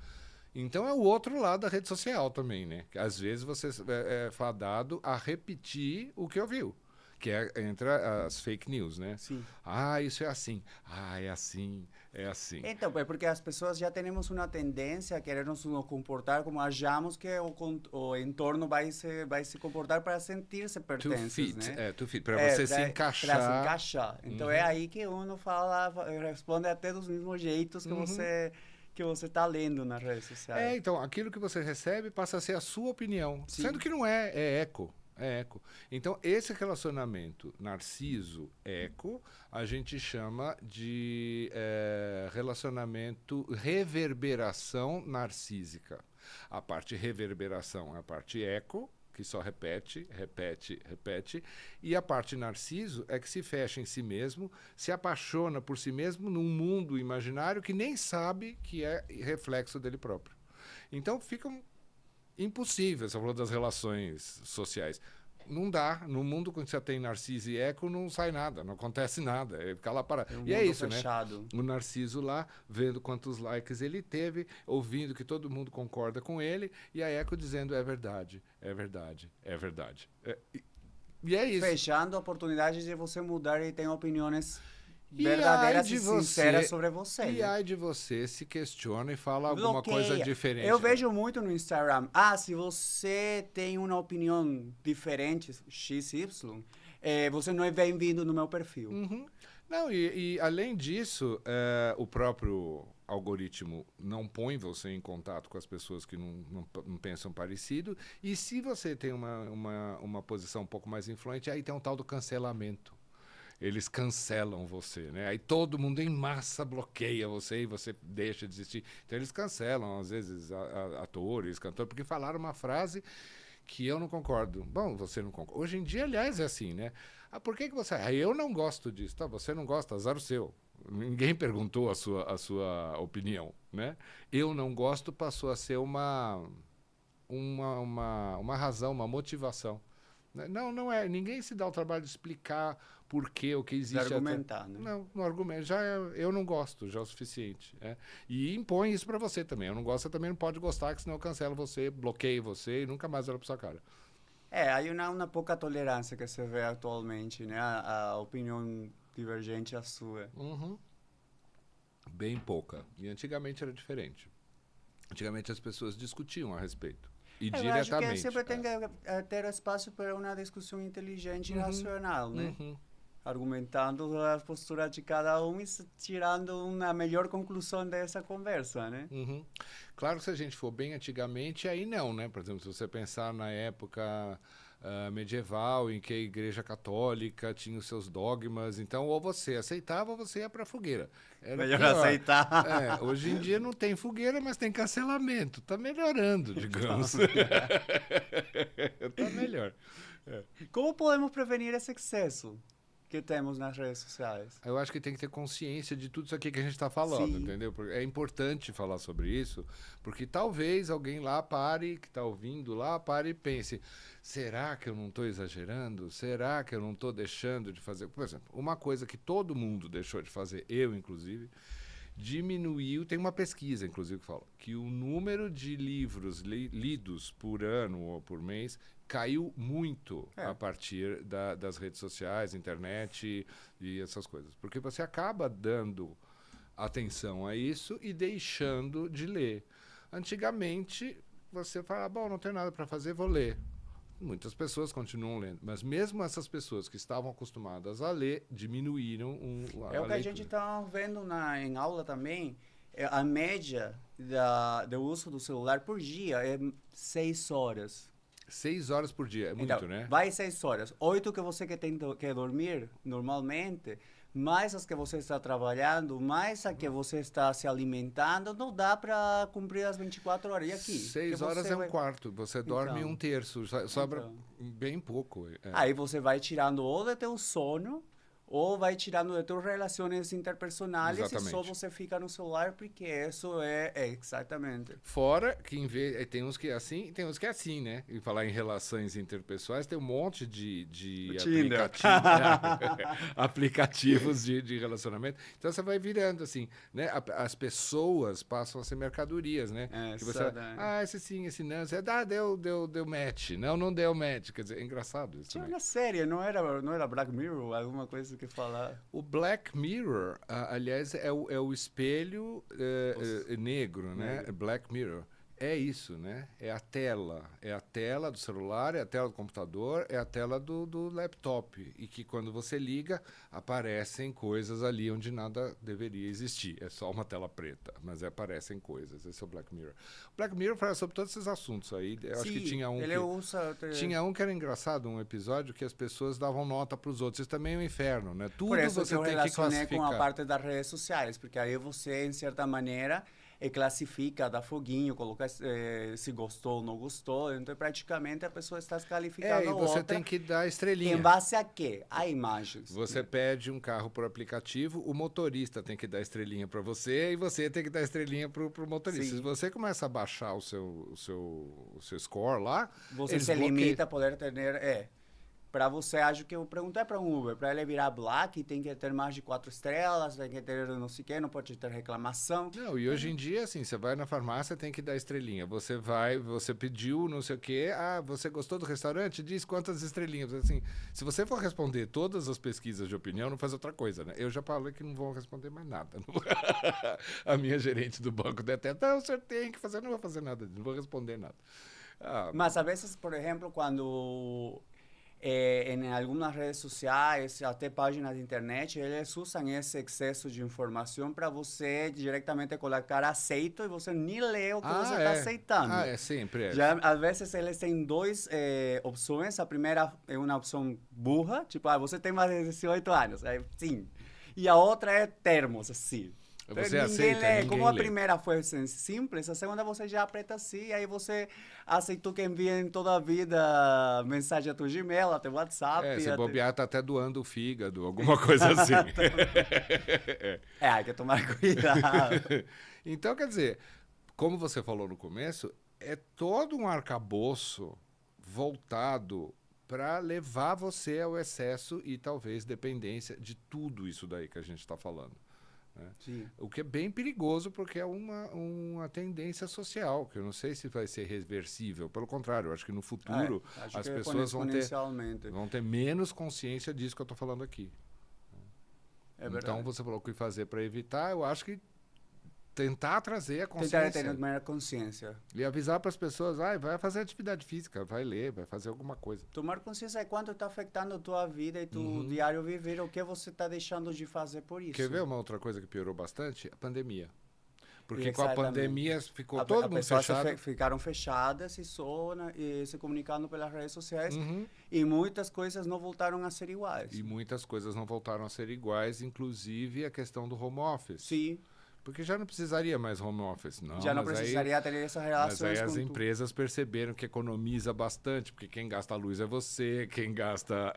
Então é o outro lado da rede social também, né? Que às vezes você é fadado a repetir o que ouviu. Que entre as fake news, né? Sim. Isso é assim. É assim. É assim. Então, é porque as pessoas já temos uma tendência a querer nos comportar como achamos que o entorno vai se comportar para sentir-se pertences, né? Para você se encaixar. Para se encaixar. Então é aí que uno responde até dos mesmos jeitos que você está lendo nas redes sociais. Então, aquilo que você recebe passa a ser a sua opinião. Sim. Sendo que não é eco. É eco. Então, esse relacionamento Narciso-Eco, a gente chama de relacionamento reverberação narcísica. A parte reverberação é a parte eco, que só repete, e a parte Narciso é que se fecha em si mesmo, se apaixona por si mesmo num mundo imaginário que nem sabe que é reflexo dele próprio. Então, fica impossível, você falou das relações sociais. Não dá. No mundo quando você tem Narciso e Eco, não sai nada, não acontece nada. Ele fica lá parado. E é isso, fechado, né? O Narciso lá, vendo quantos likes ele teve, ouvindo que todo mundo concorda com ele, e a Eco dizendo, é verdade, é verdade, é verdade. E é isso. Fechando a oportunidade de você mudar e ter opiniões verdadeiras e sinceras sobre você. E aí de você se questiona e fala alguma coisa diferente. Eu vejo muito no Instagram, se você tem uma opinião diferente, XY, você não é bem-vindo no meu perfil. Uhum. Não, e além disso, o próprio algoritmo não põe você em contato com as pessoas que não pensam parecido, e se você tem uma posição um pouco mais influente, aí tem um tal do cancelamento. Eles cancelam você, né? Aí todo mundo em massa bloqueia você e você deixa de existir. Então eles cancelam, às vezes, atores, cantores, porque falaram uma frase que eu não concordo. Bom, você não concorda. Hoje em dia, aliás, é assim, né? Por que você... eu não gosto disso. Tá, você não gosta, azar o seu. Ninguém perguntou a sua opinião, né? Eu não gosto passou a ser uma razão, uma motivação. Não é. Ninguém se dá o trabalho de explicar por quê, o que existe. De argumentar, né? Não argumenta. Eu não gosto, já é o suficiente. E impõe isso para você também. Eu não gosto, você também não pode gostar, que senão eu cancelo você, bloqueio você e nunca mais olho para sua cara. Há uma pouca tolerância que se vê atualmente, né? A opinião divergente à sua. Uhum. Bem pouca. E antigamente era diferente. Antigamente as pessoas discutiam a respeito. E diretamente. Eu acho que sempre tem que ter espaço para uma discussão inteligente e racional, né? Uhum. Argumentando a postura de cada um e tirando uma melhor conclusão dessa conversa, né? Uhum. Claro que se a gente for bem antigamente, aí não, né? Por exemplo, se você pensar na época medieval, em que a Igreja Católica tinha os seus dogmas, então ou você aceitava ou você ia para a fogueira. Era melhor pior. aceitar. Hoje em dia não tem fogueira, mas tem cancelamento. Está melhorando, digamos. Está melhor. Como podemos prevenir esse excesso? que temos nas redes sociais. Eu acho que tem que ter consciência de tudo isso aqui que a gente está falando, Sim. entendeu? Porque é importante falar sobre isso, porque talvez alguém lá pare, que está ouvindo lá, pare e pense, será que eu não estou exagerando? Será que eu não estou deixando de fazer? Por exemplo, uma coisa que todo mundo deixou de fazer, eu inclusive, diminuiu, tem uma pesquisa, inclusive, que fala que o número de livros lidos por ano ou por mês caiu muito a partir das redes sociais, internet e essas coisas. Porque você acaba dando atenção a isso e deixando de ler. Antigamente, você fala, bom, não tenho nada para fazer, vou ler. Muitas pessoas continuam lendo, mas mesmo essas pessoas que estavam acostumadas a ler, diminuíram a É o que leitura. a gente está vendo em aula também. A média do uso do celular por dia é 6 horas. 6 horas por dia, é muito, Então, né? vai 6 horas. 8 que você quer dormir normalmente, mais as que você está trabalhando, mais a que você está se alimentando, não dá para cumprir as 24 horas. E aqui? 6 horas é um quarto, você dorme Então, um terço, sobra então. bem pouco. Aí você vai tirando ou do teu sono, ou vai tirando de tuas relações interpersonais e só Exatamente. você fica no celular, porque isso é exatamente. Fora que tem uns que é assim e tem uns que é assim, né? E falar em relações interpessoais, tem um monte de aplicativos de relacionamento. Então você vai virando assim, né? As pessoas passam a ser mercadorias, né? Que você, esse sim, esse não. Você, deu match. Não deu match. Quer dizer, é engraçado isso. Tinha também. uma série, não era Black Mirror, alguma coisa que falar. O Black Mirror, aliás, é o espelho negro, né? Negro. Black Mirror. É isso, né? É a tela. É a tela do celular, é a tela do computador, é a tela do laptop. E que quando você liga, aparecem coisas ali onde nada deveria existir. É só uma tela preta, mas aparecem coisas. Esse é o Black Mirror. O Black Mirror fala sobre todos esses assuntos aí. Eu acho que tinha um tinha um que era engraçado, um episódio que as pessoas davam nota para os outros. Isso também é um inferno, né? Tudo Por isso você eu tem que relacionei classificar. com a parte das redes sociais, porque aí você, em certa maneira, classifica, dá foguinho, coloca se gostou ou não gostou. Então, praticamente, a pessoa está descalificando E a você outra. tem que dar estrelinha. Em base a quê? A imagens. Você pede um carro por aplicativo, o motorista tem que dar estrelinha para você e você tem que dar estrelinha pro motorista. Sim. Se você começa a baixar o seu score lá, Você eles se bloqueiam. limita a poder ter... Para você, acho que eu perguntei para um Uber, para ele virar Black, tem que ter mais de 4 estrelas, tem que ter não sei o quê, não pode ter reclamação. Não, e hoje em dia, assim, você vai na farmácia, tem que dar estrelinha. Você pediu não sei o quê, você gostou do restaurante? Diz quantas estrelinhas. Assim, se você for responder todas as pesquisas de opinião, não faz outra coisa, né? Eu já falei que não vou responder mais nada. A minha gerente do banco detesta, não, o senhor tem que fazer, não vou fazer nada, não vou responder nada. Mas, a vezes, por exemplo, quando... em algumas redes sociais, até páginas de internet, eles usam esse excesso de informação para você diretamente colocar aceito e você nem lê o que você está aceitando. Sempre. Já, às vezes eles têm duas opções. A primeira é uma opção burra, tipo, você tem mais de 18 anos. Aí, sim. E a outra é termos, assim. Você aceita, lê. Como a lê. primeira foi simples, a segunda você já aperta assim, aí você aceitou que enviem toda a vida mensagem a teu Gmail, a teu WhatsApp. Se bobear, tá até doando o fígado, alguma coisa assim. Hay que tomar cuidado. Então, quer dizer, como você falou no começo, é todo um arcabouço voltado para levar você ao excesso e talvez dependência de tudo isso daí que a gente está falando. Né? O que é bem perigoso, porque é uma tendência social, que eu não sei se vai ser reversível. Pelo contrário, eu acho que no futuro as pessoas vão ter menos consciência disso que eu estou falando aqui. Então, você falou o que fazer para evitar, eu acho que tentar trazer a consciência. Tentar ter maior consciência. E avisar para as pessoas, vai fazer atividade física, vai ler, vai fazer alguma coisa. Tomar consciência de quanto está afetando a tua vida e tu diário viver, o que você está deixando de fazer por isso. Quer ver uma outra coisa que piorou bastante? A pandemia. Porque com a pandemia ficou todo mundo fechado. Ficaram fechadas e se comunicando pelas redes sociais e muitas coisas não voltaram a ser iguais. E muitas coisas não voltaram a ser iguais, inclusive a questão do home office. Sim. Porque já não precisaria mais home office. Não, Já não mas precisaria ter essas mas relações aí as com empresas perceberam que economiza bastante, porque quem gasta a luz é você, quem gasta...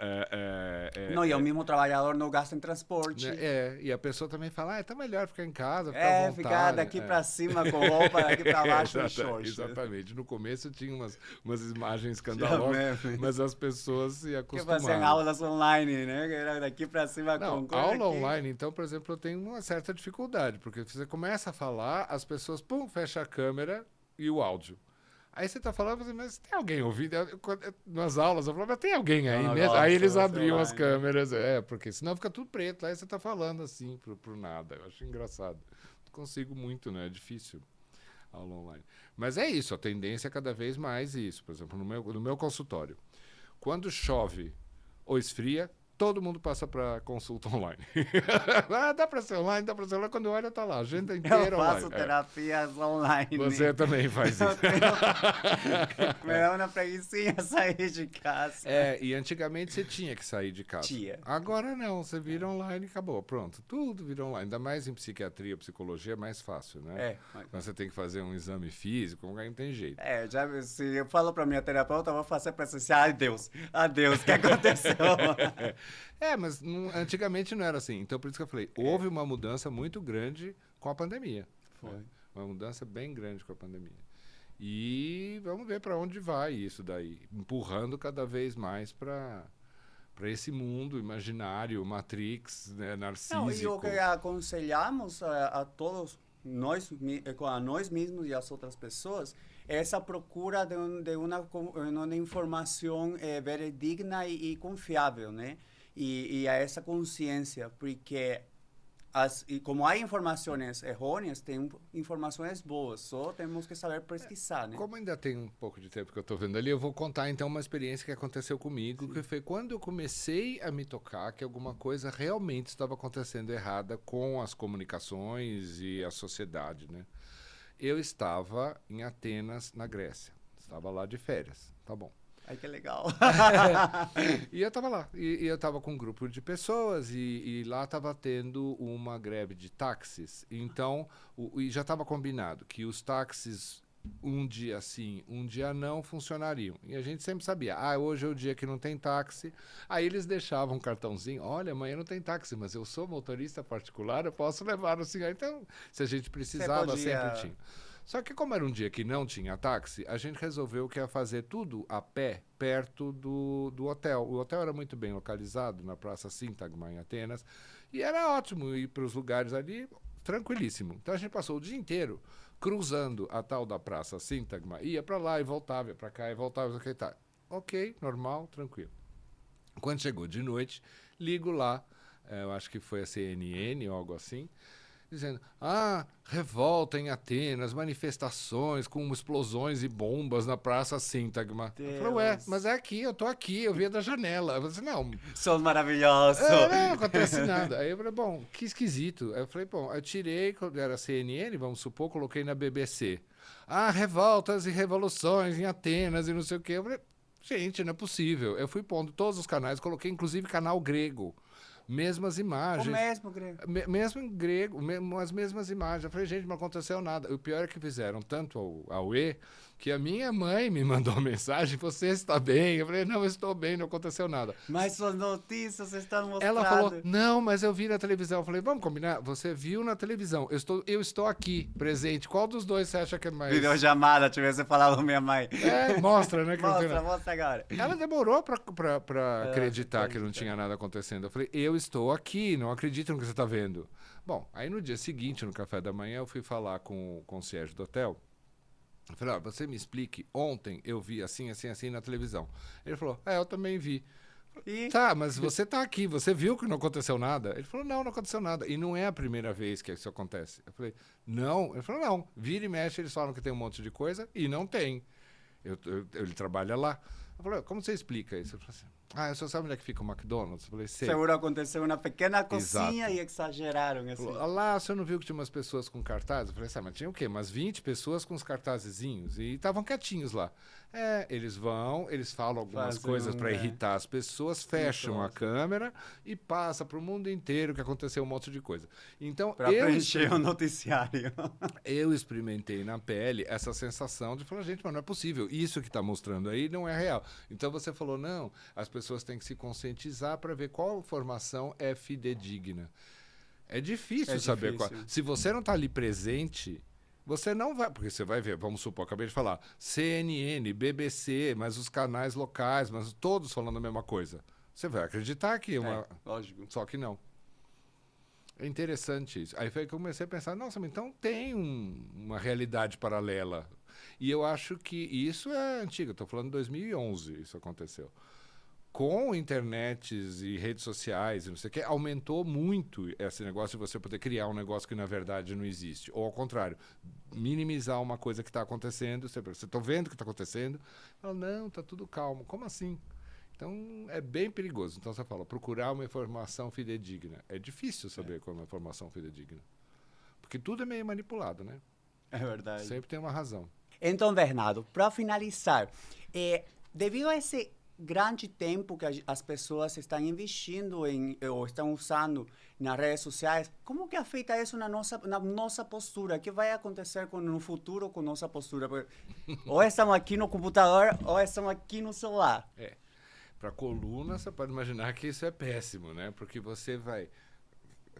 Não, e o mesmo trabalhador não gasta em transporte. né, e a pessoa também fala, tá melhor ficar em casa, ficar à vontade. Ficar daqui pra cima com roupa, daqui pra baixo em short. Exatamente. No começo tinha umas imagens escandalosas, mas as pessoas se Que acostumaram. fazem aulas online, né? Que era daqui pra cima Não, com aula online, então, por exemplo, eu tenho uma certa dificuldade, porque você começa a falar, as pessoas, pum, fecha a câmera e o áudio. Aí você tá falando, mas tem alguém ouvindo? Nas aulas, eu falava, mas tem alguém aí mesmo? Aí eles abriam as câmeras, porque senão fica tudo preto, aí você tá falando assim, pro nada. Eu acho engraçado. Não consigo muito, né? É difícil aula online. Mas é isso, a tendência é cada vez mais isso. Por exemplo, no meu consultório, quando chove ou esfria, todo mundo passa para consulta online. Dá para ser online, quando olha tá lá, a agenda inteira online. Eu faço terapias online. Você também faz isso. Me dá uma preguicinha sair de casa. E antigamente você tinha que sair de casa. Agora não, você vira online e acabou, pronto. Tudo vira online, ainda mais em psiquiatria, psicologia é mais fácil, né? Então você tem que fazer um exame físico, não tem jeito. Se eu falo para minha terapeuta, eu vou fazer presencial, adeus, o que aconteceu? Mas antigamente não era assim. Então, por isso que eu falei, houve uma mudança muito grande com a pandemia. Foi. Uma mudança bem grande com a pandemia. E vamos ver para onde vai isso daí. Empurrando cada vez mais para esse mundo imaginário, Matrix, né, narcísico. Não, e o que aconselhamos a todos, a nós mesmos e as outras pessoas, é essa procura de uma informação veredigna e confiável, né? E a essa consciência, porque como há informações errôneas, tem informações boas, só temos que saber pesquisar, né? Como ainda tem um pouco de tempo que eu estou vendo ali, eu vou contar então uma experiência que aconteceu comigo, que foi quando eu comecei a me tocar que alguma coisa realmente estava acontecendo errada com as comunicações e a sociedade, né? Eu estava em Atenas, na Grécia. Estava lá de férias, tá bom. Ai, que legal. E eu estava lá. E eu estava com um grupo de pessoas e lá estava tendo uma greve de táxis. Então, e já estava combinado que os táxis, um dia sim, um dia não, funcionariam. E a gente sempre sabia, hoje é o dia que não tem táxi. Aí eles deixavam um cartãozinho, olha, amanhã não tem táxi, mas eu sou motorista particular, eu posso levar o senhor. Então, se a gente precisava, sempre tinha. Só que como era um dia que não tinha táxi, a gente resolveu que ia fazer tudo a pé, perto do hotel. O hotel era muito bem localizado na Praça Síntagma, em Atenas, e era ótimo ir para os lugares ali, tranquilíssimo. Então a gente passou o dia inteiro cruzando a tal da Praça Síntagma, ia para lá e voltava, ia para cá e voltava, ok, normal, tranquilo. Quando chegou de noite, ligo lá, eu acho que foi a CNN ou algo assim, dizendo, revolta em Atenas, manifestações com explosões e bombas na Praça Síntagma. Eu falei, mas é aqui, eu tô aqui, eu via da janela. Eu falei, não. São maravilhosos. Não acontece nada. Aí eu falei, bom, que esquisito. Aí eu falei, eu tirei, quando era CNN, vamos supor, coloquei na BBC. Revoltas e revoluções em Atenas e não sei o quê. Eu falei, gente, não é possível. Eu fui pondo todos os canais, coloquei inclusive canal grego. Mesmas imagens. O mesmo grego. Mesmo em grego, as mesmas imagens. Eu falei, gente, não aconteceu nada. O pior é que fizeram tanto ao E, que a minha mãe me mandou mensagem, você está bem? Eu falei, não, eu estou bem, não aconteceu nada. Mas suas notícias estão mostrando. Ela falou, não, mas eu vi na televisão. Eu falei, vamos combinar? Você viu na televisão, eu estou aqui, presente. Qual dos dois você acha que é mais... Videochamada, tivesse falado minha mãe. Mostra, né? Que mostra agora. Ela demorou para acreditar que não tinha nada acontecendo. Eu falei, eu estou aqui, não acredito no que você está vendo. Bom, aí no dia seguinte, no café da manhã, eu fui falar com o concierge do hotel. Eu falei, você me explique, ontem eu vi assim, assim, assim na televisão. Ele falou, eu também vi. Tá, mas você tá aqui, você viu que não aconteceu nada? Ele falou, não aconteceu nada. E não é a primeira vez que isso acontece. Eu falei, não. Ele falou, não, vira e mexe, eles falam que tem um monte de coisa e não tem. Ele trabalha lá. Eu falei, como você explica isso? Eu falei assim, eu só sabe onde é que fica o McDonald's? Eu falei, sei. Seguro aconteceu uma pequena coisinha Exato. e exageraram, assim. Falou, lá, você não viu que tinha umas pessoas com cartazes? Eu falei assim, mas tinha o quê? Umas 20 pessoas com os cartazezinhos e estavam quietinhos lá. Eles vão, eles falam algumas coisas para irritar as pessoas, fecham a câmera e passa para o mundo inteiro que aconteceu um monte de coisa. Então, para preencher o noticiário. Eu experimentei na pele essa sensação de falar, gente, mas não é possível. Isso que está mostrando aí não é real. Então você falou, não, as pessoas têm que se conscientizar para ver qual informação é fidedigna. É difícil saber qual. Se você não está ali presente, você não vai. Porque você vai ver, vamos supor, acabei de falar, CNN, BBC, mas os canais locais, mas todos falando a mesma coisa. Você vai acreditar que uma. Lógico. Só que não. É interessante isso. Aí foi que eu comecei a pensar, nossa, mas então tem uma realidade paralela. E eu acho que isso é antigo, estou falando de 2011 isso aconteceu. Com internets e redes sociais e não sei o que, aumentou muito esse negócio de você poder criar um negócio que na verdade não existe. Ou ao contrário, minimizar uma coisa que está acontecendo, você está vendo o que está acontecendo, fala, não, está tudo calmo. Como assim? Então, é bem perigoso. Então, você fala, procurar uma informação fidedigna. É difícil saber qual é uma informação fidedigna. Porque tudo é meio manipulado, né? É verdade. Sempre tem uma razão. Então, Bernardo, para finalizar, devido a esse grande tempo que as pessoas estão investindo ou estão usando nas redes sociais, como que afeta isso na nossa postura? O que vai acontecer no futuro com nossa postura? Porque ou estamos aqui no computador ou estamos aqui no celular. Para coluna, você pode imaginar que isso é péssimo, né? Porque você vai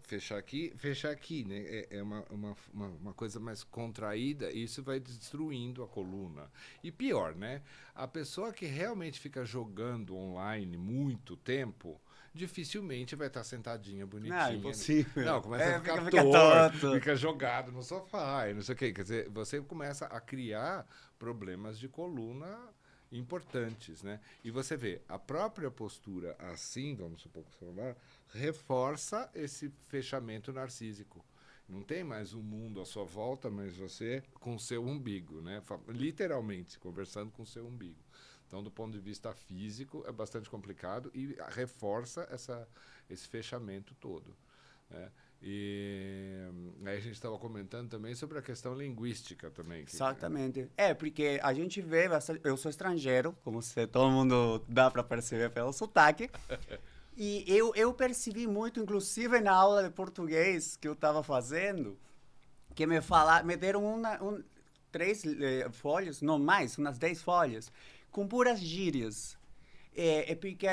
fechar aqui, né? É uma coisa mais contraída e isso vai destruindo a coluna. E pior, né? A pessoa que realmente fica jogando online muito tempo, dificilmente vai estar sentadinha, bonitinha. Não, impossível. Não, começa a ficar torto, fica jogado no sofá e não sei o quê. Quer dizer, você começa a criar problemas de coluna importantes, né? E você vê, a própria postura assim, vamos supor que o celular, reforça esse fechamento narcísico. Não tem mais um mundo à sua volta, mas você com o seu umbigo, né? Literalmente, conversando com o seu umbigo. Então, do ponto de vista físico, é bastante complicado e reforça esse fechamento todo, né? E aí a gente estava comentando também sobre a questão linguística também. Exatamente. Porque a gente vê, eu sou estrangeiro, como todo mundo dá para perceber pelo sotaque, e eu percebi muito, inclusive na aula de português que eu estava fazendo, que me deram 3 folhas, não mais, umas 10 folhas, com puras gírias. Porque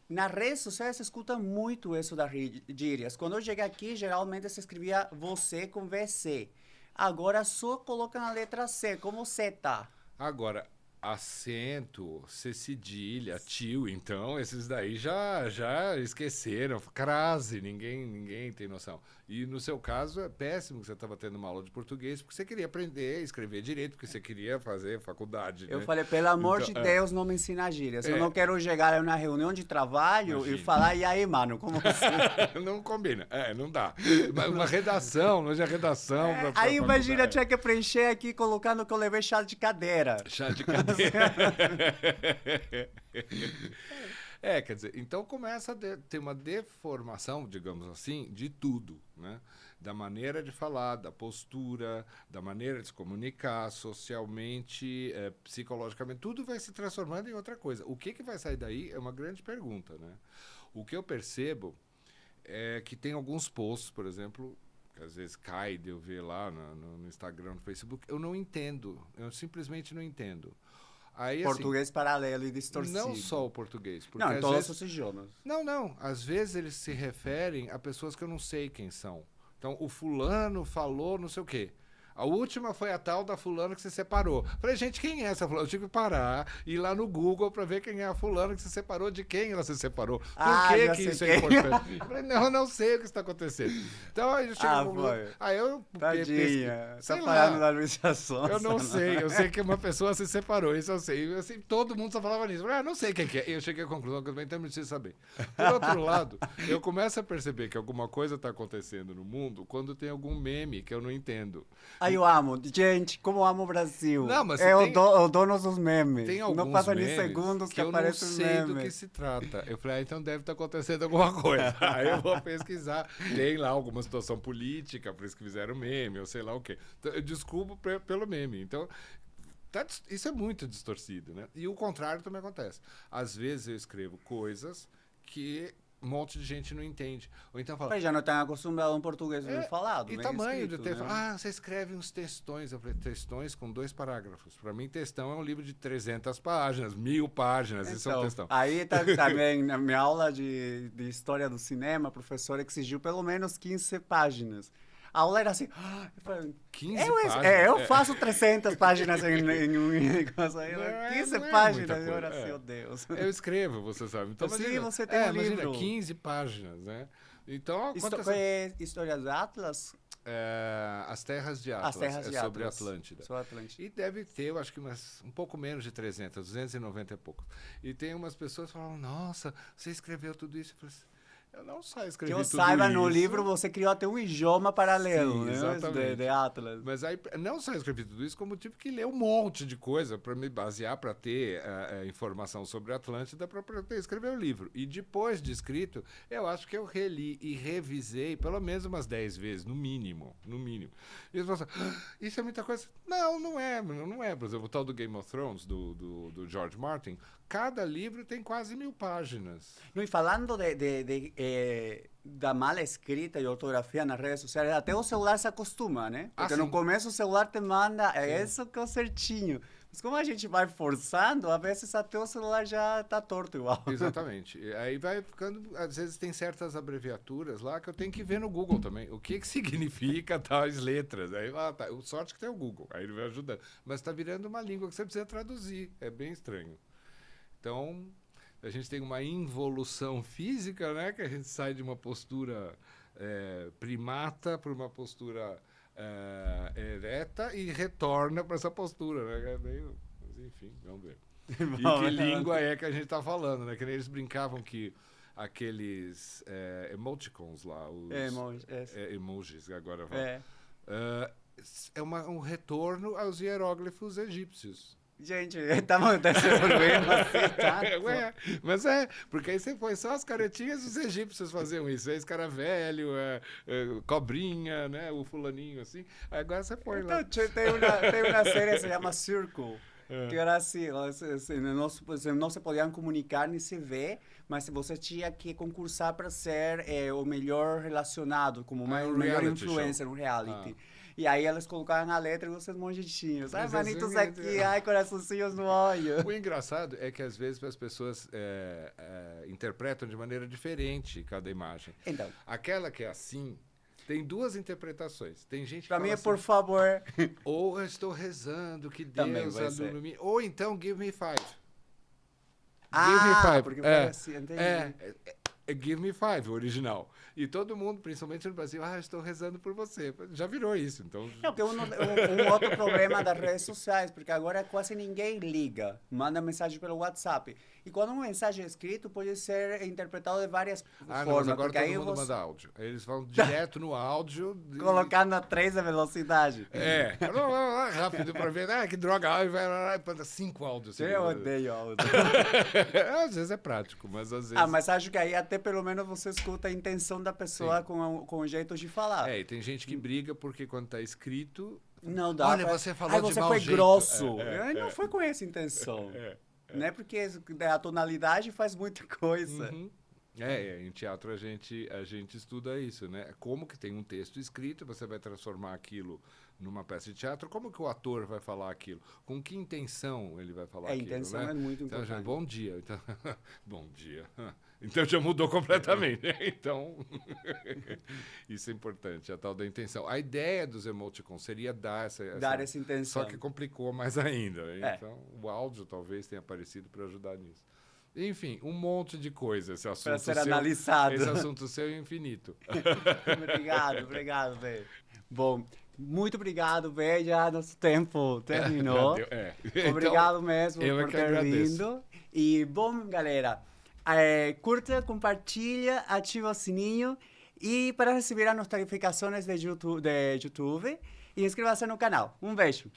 nas redes sociais se escuta muito isso das gírias. Quando eu cheguei aqui, geralmente se escrevia você com VC. Agora só coloca na letra C, como C tá. Agora, acento, C cedilha, tio, então, esses daí já esqueceram. Crase, ninguém tem noção. E no seu caso, é péssimo que você estava tendo uma aula de português, porque você queria aprender a escrever direito, porque você queria fazer faculdade. Eu né? falei, pelo amor de Deus, não me ensina gírias. Eu não quero chegar em uma reunião de trabalho e falar, e aí, mano, como você... Não combina, não dá. Uma redação, não é redação. Aí imagina, tinha que preencher aqui colocando que eu levei chá de cadeira. Chá de cadeira. Quer dizer, então começa a ter uma deformação, digamos assim, de tudo, né? Da maneira de falar, da postura, da maneira de se comunicar, socialmente, psicologicamente, tudo vai se transformando em outra coisa. O que vai sair daí é uma grande pergunta, né? O que eu percebo é que tem alguns posts, por exemplo, que às vezes cai de eu ver lá no Instagram, no Facebook, eu não entendo, eu simplesmente não entendo. Aí, português assim, paralelo e distorcido. Não só o português. Porque não, em todos os idiomas. Não. Às vezes eles se referem a pessoas que eu não sei quem são. Então, o fulano falou não sei o quê. A última foi a tal da fulana que se separou. Falei, gente, quem é essa fulana? Eu tive que parar e ir lá no Google para ver quem é a fulana que se separou, de quem ela se separou. Por que isso é importante? Falei, não sei o que está acontecendo. Então, aí eu cheguei no Google. Aí eu... Tadinha, tá parando na administração. Eu não sei, eu sei que uma pessoa se separou, isso eu sei. Assim, todo mundo só falava nisso. Falei, não sei quem que é. E eu cheguei à conclusão que eu também preciso saber. Por outro lado, eu começo a perceber que alguma coisa está acontecendo no mundo quando tem algum meme que eu não entendo. Ai, eu amo. Gente, como eu amo o Brasil. Não, mas é tem, o dono dos memes. tem alguns Não passa nem memes segundos que eu não aparece o sei do meme. que se trata. Eu falei, então deve estar acontecendo alguma coisa. Aí eu vou pesquisar. Tem lá alguma situação política, por isso que fizeram meme, ou sei lá o quê. Então, eu descubro pelo meme. Então, isso é muito distorcido, né? E o contrário também acontece. Às vezes eu escrevo coisas que um monte de gente não entende. Ou então fala... Mas já não estão acostumados a um português falado, E bem tamanho escrito, de texto. né? Ah, você escreve uns textões. Eu falei, textões com 2 parágrafos. Para mim, textão é um livro de 300 páginas, 1000 páginas. Isso é um textão. Aí também, na minha aula de história do cinema, a professora exigiu pelo menos 15 páginas. A aula era assim... Eu falei, 15 páginas? eu faço 300 páginas em um negócio aí. 15 páginas, eu era assim, oh Deus. Eu escrevo, você sabe. Então, Sim, imagina, você tem um imagina, livro. 15 páginas, né? Então, História do Atlas? As Terras de Atlas. Sobre Atlântida. Sobre Atlântida. E deve ter, eu acho que um pouco menos de 300, 290 e poucos. E tem umas pessoas que falam, nossa, você escreveu tudo isso? Eu falei assim, eu não só escrevi tudo isso. Que eu saiba, no livro você criou até um idioma paralelo, Sim, né? exatamente. De Atlas. Mas aí, não só escrevi tudo isso, como tive que ler um monte de coisa para me basear, para ter informação sobre a Atlântida, para poder escrever o livro. E depois de escrito, eu acho que eu reli e revisei pelo menos umas 10 vezes, no mínimo. No mínimo. E eles falam assim, isso é muita coisa. Não, não é. Por exemplo, o tal do Game of Thrones, do George Martin, cada livro tem quase 1000 páginas. Não, e falando da mala escrita e ortografia nas redes sociais, até o celular se acostuma, né? Porque no começo o celular te manda, isso que é o certinho. Mas como a gente vai forçando, às vezes até o celular já tá torto igual. Exatamente. E aí vai ficando, às vezes tem certas abreviaturas lá que eu tenho que ver no Google também. O que significa tais letras? Aí tá, sorte que tem o Google, aí ele vai ajudando. Mas tá virando uma língua que você precisa traduzir. É bem estranho. Então, a gente tem uma involução física, né? Que a gente sai de uma postura primata para uma postura ereta e retorna para essa postura, né? É meio... Mas, enfim, vamos ver. E que língua é que a gente está falando, né? Que nem eles brincavam que aqueles emoticons lá, os emojis, agora um retorno aos hieróglifos egípcios. Gente, estamos desenvolvendo assim, tá? Mas porque aí você põe só as caretinhas, os egípcios faziam isso. Aí escaravelho, cobrinha, né? O fulaninho, assim. Aí agora você põe lá. Tem uma série que se chama Circle, que era assim, não se podiam comunicar nem se ver, mas você tinha que concursar para ser o melhor relacionado, como o melhor influencer, um reality. E aí elas colocaram a letra e vocês monjitinhos. Ai, manitos aqui, ai, coraçãozinhos no olho. O engraçado é que às vezes as pessoas interpretam de maneira diferente cada imagem. Então. Aquela que é assim, tem 2 interpretações. Tem gente que pra mim é assim, por favor. Ou eu estou rezando que Deus alumine. Ou então, give me 5. Give me 5. Porque parece, entendi. Give me 5, o original. E todo mundo, principalmente no Brasil, eu estou rezando por você. Já virou isso, então... Não, porque um outro problema das redes sociais, porque agora quase ninguém liga, manda mensagem pelo WhatsApp. E quando uma mensagem é escrita, pode ser interpretado de várias formas. Não, mas agora todo mundo manda áudio. Eles vão direto no áudio. Colocando a 3 a velocidade. Rápido para ver. Que droga. Vai lá e manda 5 áudios. Assim, eu odeio áudio. Às vezes é prático, mas às vezes... mas acho que aí até pelo menos você escuta a intenção da pessoa com o jeito de falar. E tem gente que briga porque quando tá escrito... Não dá. Olha, você falou de mau jeito. Você foi grosso. Não foi com essa intenção. Né? Porque a tonalidade faz muita coisa. Uhum. Em teatro a gente estuda isso, né? Como que tem um texto escrito, você vai transformar aquilo numa peça de teatro, como que o ator vai falar aquilo? Com que intenção ele vai falar aquilo, a intenção né? é muito importante. Bom dia. Então, bom dia. Então já mudou completamente. Então, isso é importante, a tal da intenção. A ideia dos emoticons seria dar essa intenção. Só que complicou mais ainda. Então, o áudio talvez tenha aparecido para ajudar nisso. Enfim, um monte de coisa esse assunto. Para ser analisado. Esse assunto seu é infinito. Obrigado, velho. Bom, muito obrigado, velho. Já nosso tempo terminou. Obrigado mesmo por ter vindo. E, bom, galera, curta, compartilha, ativa o sininho e para receber as notificações de YouTube. e inscreva-se no canal. Um beijo!